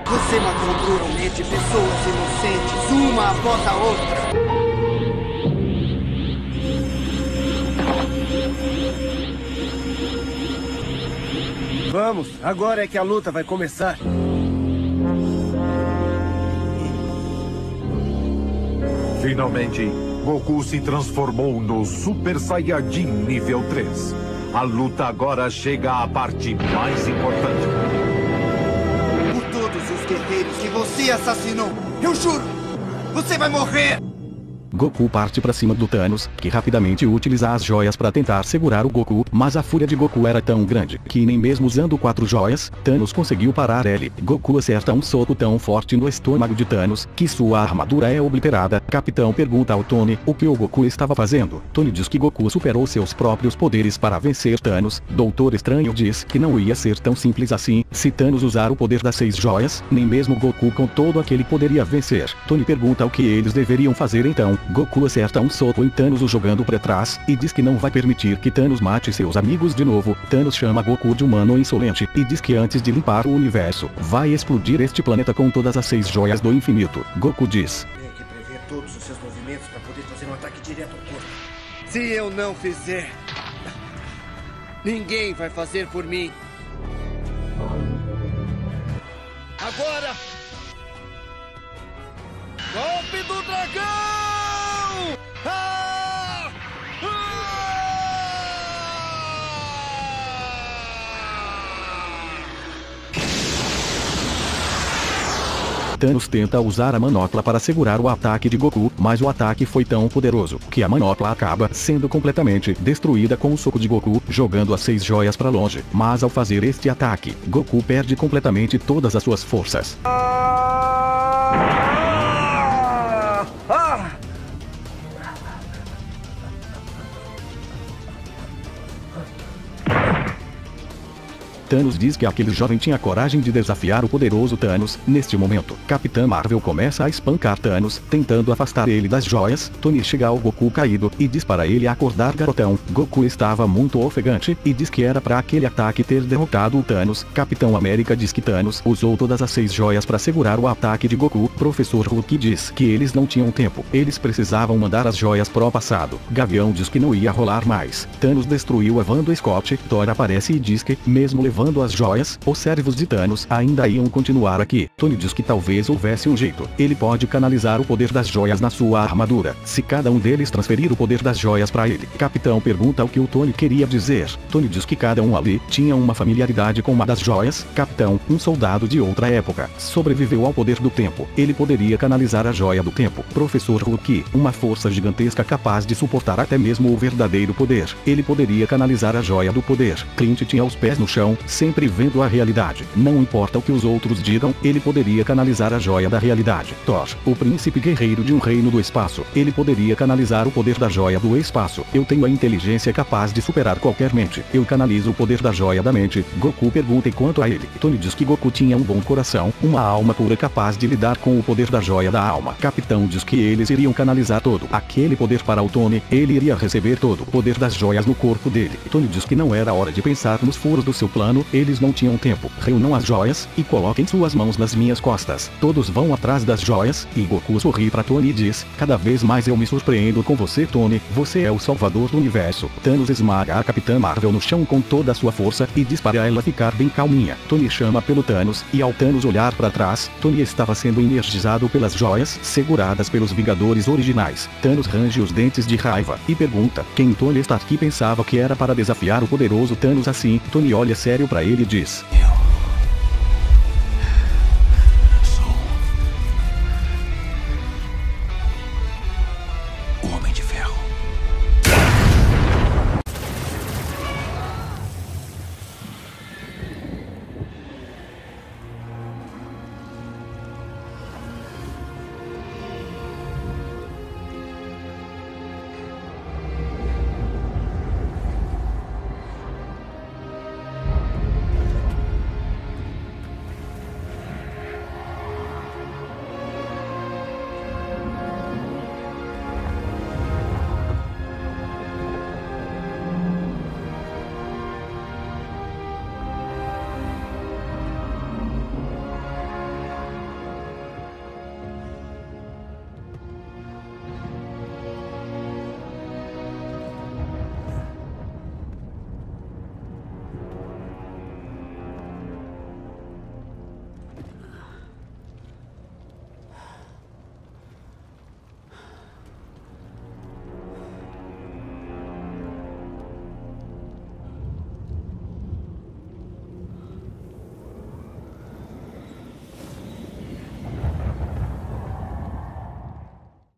S3: Você matou cruelmente pessoas inocentes, uma após a outra.
S5: Vamos, agora é que a luta vai começar.
S7: Finalmente, Goku se transformou no Super Saiyajin nível 3. A luta agora chega à parte mais importante.
S3: Por todos os guerreiros que você assassinou, eu juro, você vai morrer!
S1: Goku parte pra cima do Thanos, que rapidamente utiliza as joias para tentar segurar o Goku, mas a fúria de Goku era tão grande, que nem mesmo usando 4 joias, Thanos conseguiu parar ele. Goku acerta um soco tão forte no estômago de Thanos, que sua armadura é obliterada. Capitão pergunta ao Tony o que o Goku estava fazendo. Tony diz que Goku superou seus próprios poderes para vencer Thanos. Doutor Estranho diz que não ia ser tão simples assim, se Thanos usar o poder das 6 joias, nem mesmo Goku com todo aquele poderia vencer. Tony pergunta o que eles deveriam fazer então. Goku acerta um soco em Thanos o jogando para trás, e diz que não vai permitir que Thanos mate seus amigos de novo. Thanos chama Goku de humano insolente, e diz que antes de limpar o universo, vai explodir este planeta com todas as 6 joias do infinito. Goku diz:
S3: Tem que prever todos os seus movimentos para poder fazer um ataque direto ao corpo. Se eu não fizer, ninguém vai fazer por mim. Agora! Golpe do dragão! Ah!
S1: Thanos tenta usar a manopla para segurar o ataque de Goku, mas o ataque foi tão poderoso que a manopla acaba sendo completamente destruída com o soco de Goku, jogando as 6 joias para longe. Mas ao fazer este ataque, Goku perde completamente todas as suas forças. Thanos diz que aquele jovem tinha coragem de desafiar o poderoso Thanos. Neste momento, Capitã Marvel começa a espancar Thanos, tentando afastar ele das joias. Tony chega ao Goku caído e diz para ele acordar, garotão. Goku estava muito ofegante e diz que era para aquele ataque ter derrotado o Thanos. Capitão América diz que Thanos usou todas as 6 joias para segurar o ataque de Goku. Professor Hulk diz que eles não tinham tempo, eles precisavam mandar as joias pro passado. Gavião diz que não ia rolar mais. Thanos destruiu a Wanda Scott. Thor aparece e diz que, mesmo levando as joias, os servos de Thanos ainda iam continuar aqui. Tony diz que talvez houvesse um jeito. Ele pode canalizar o poder das joias na sua armadura, se cada um deles transferir o poder das joias para ele. Capitão pergunta o que o Tony queria dizer. Tony diz que cada um ali tinha uma familiaridade com uma das joias. Capitão, um soldado de outra época, sobreviveu ao poder do tempo. Ele poderia canalizar a joia do tempo. Professor Hulk, uma força gigantesca capaz de suportar até mesmo o verdadeiro poder. Ele poderia canalizar a joia do poder. Clint tinha os pés no chão, sempre vendo a realidade. Não importa o que os outros digam, ele poderia canalizar a joia da realidade. Thor, o príncipe guerreiro de um reino do espaço. Ele poderia canalizar o poder da joia do espaço. Eu tenho a inteligência capaz de superar qualquer mente. Eu canalizo o poder da joia da mente. Goku pergunta quanto a ele. Tony diz que Goku tinha um bom coração, uma alma pura capaz de lidar com o poder da joia da alma. Capitão diz que eles iriam canalizar todo aquele poder para o Tony. Ele iria receber todo o poder das joias no corpo dele. Tony diz que não era hora de pensar nos furos do seu plano. plano, eles não tinham tempo. Reúnam as joias, e coloquem suas mãos nas minhas costas. Todos vão atrás das joias, e Goku sorri pra Tony e diz, cada vez mais eu me surpreendo com você, Tony, você é o salvador do universo. Thanos esmaga a Capitã Marvel no chão com toda a sua força, e diz para ela ficar bem calminha. Tony chama pelo Thanos, e ao Thanos olhar para trás, Tony estava sendo energizado pelas joias, seguradas pelos Vingadores originais. Thanos range os dentes de raiva, e pergunta, quem Tony Stark pensava que era para desafiar o poderoso Thanos assim? Tony olha sério para ele e diz,
S2: O Homem de Ferro.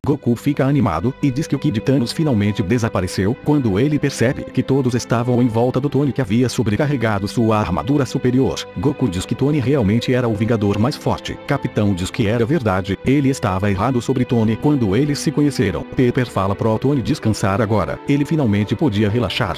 S1: Goku fica animado, e diz que o Kid Thanos finalmente desapareceu, quando ele percebe que todos estavam em volta do Tony que havia sobrecarregado sua armadura superior. Goku diz que Tony realmente era o Vingador mais forte. Capitão diz que era verdade, ele estava errado sobre Tony quando eles se conheceram. Pepper fala pro Tony descansar agora, ele finalmente podia relaxar.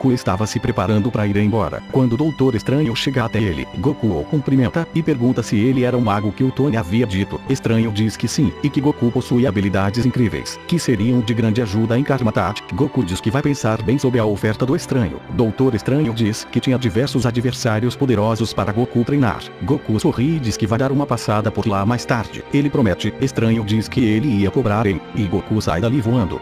S1: Goku estava se preparando para ir embora, quando o Doutor Estranho chega até ele. Goku o cumprimenta e pergunta se ele era o mago que o Tony havia dito. Estranho diz que sim, e que Goku possui habilidades incríveis, que seriam de grande ajuda em Karmatat. Goku diz que vai pensar bem sobre a oferta do Estranho. Doutor Estranho diz que tinha diversos adversários poderosos para Goku treinar. Goku sorri e diz que vai dar uma passada por lá mais tarde. Ele promete. Estranho diz que ele ia cobrar e Goku sai dali voando.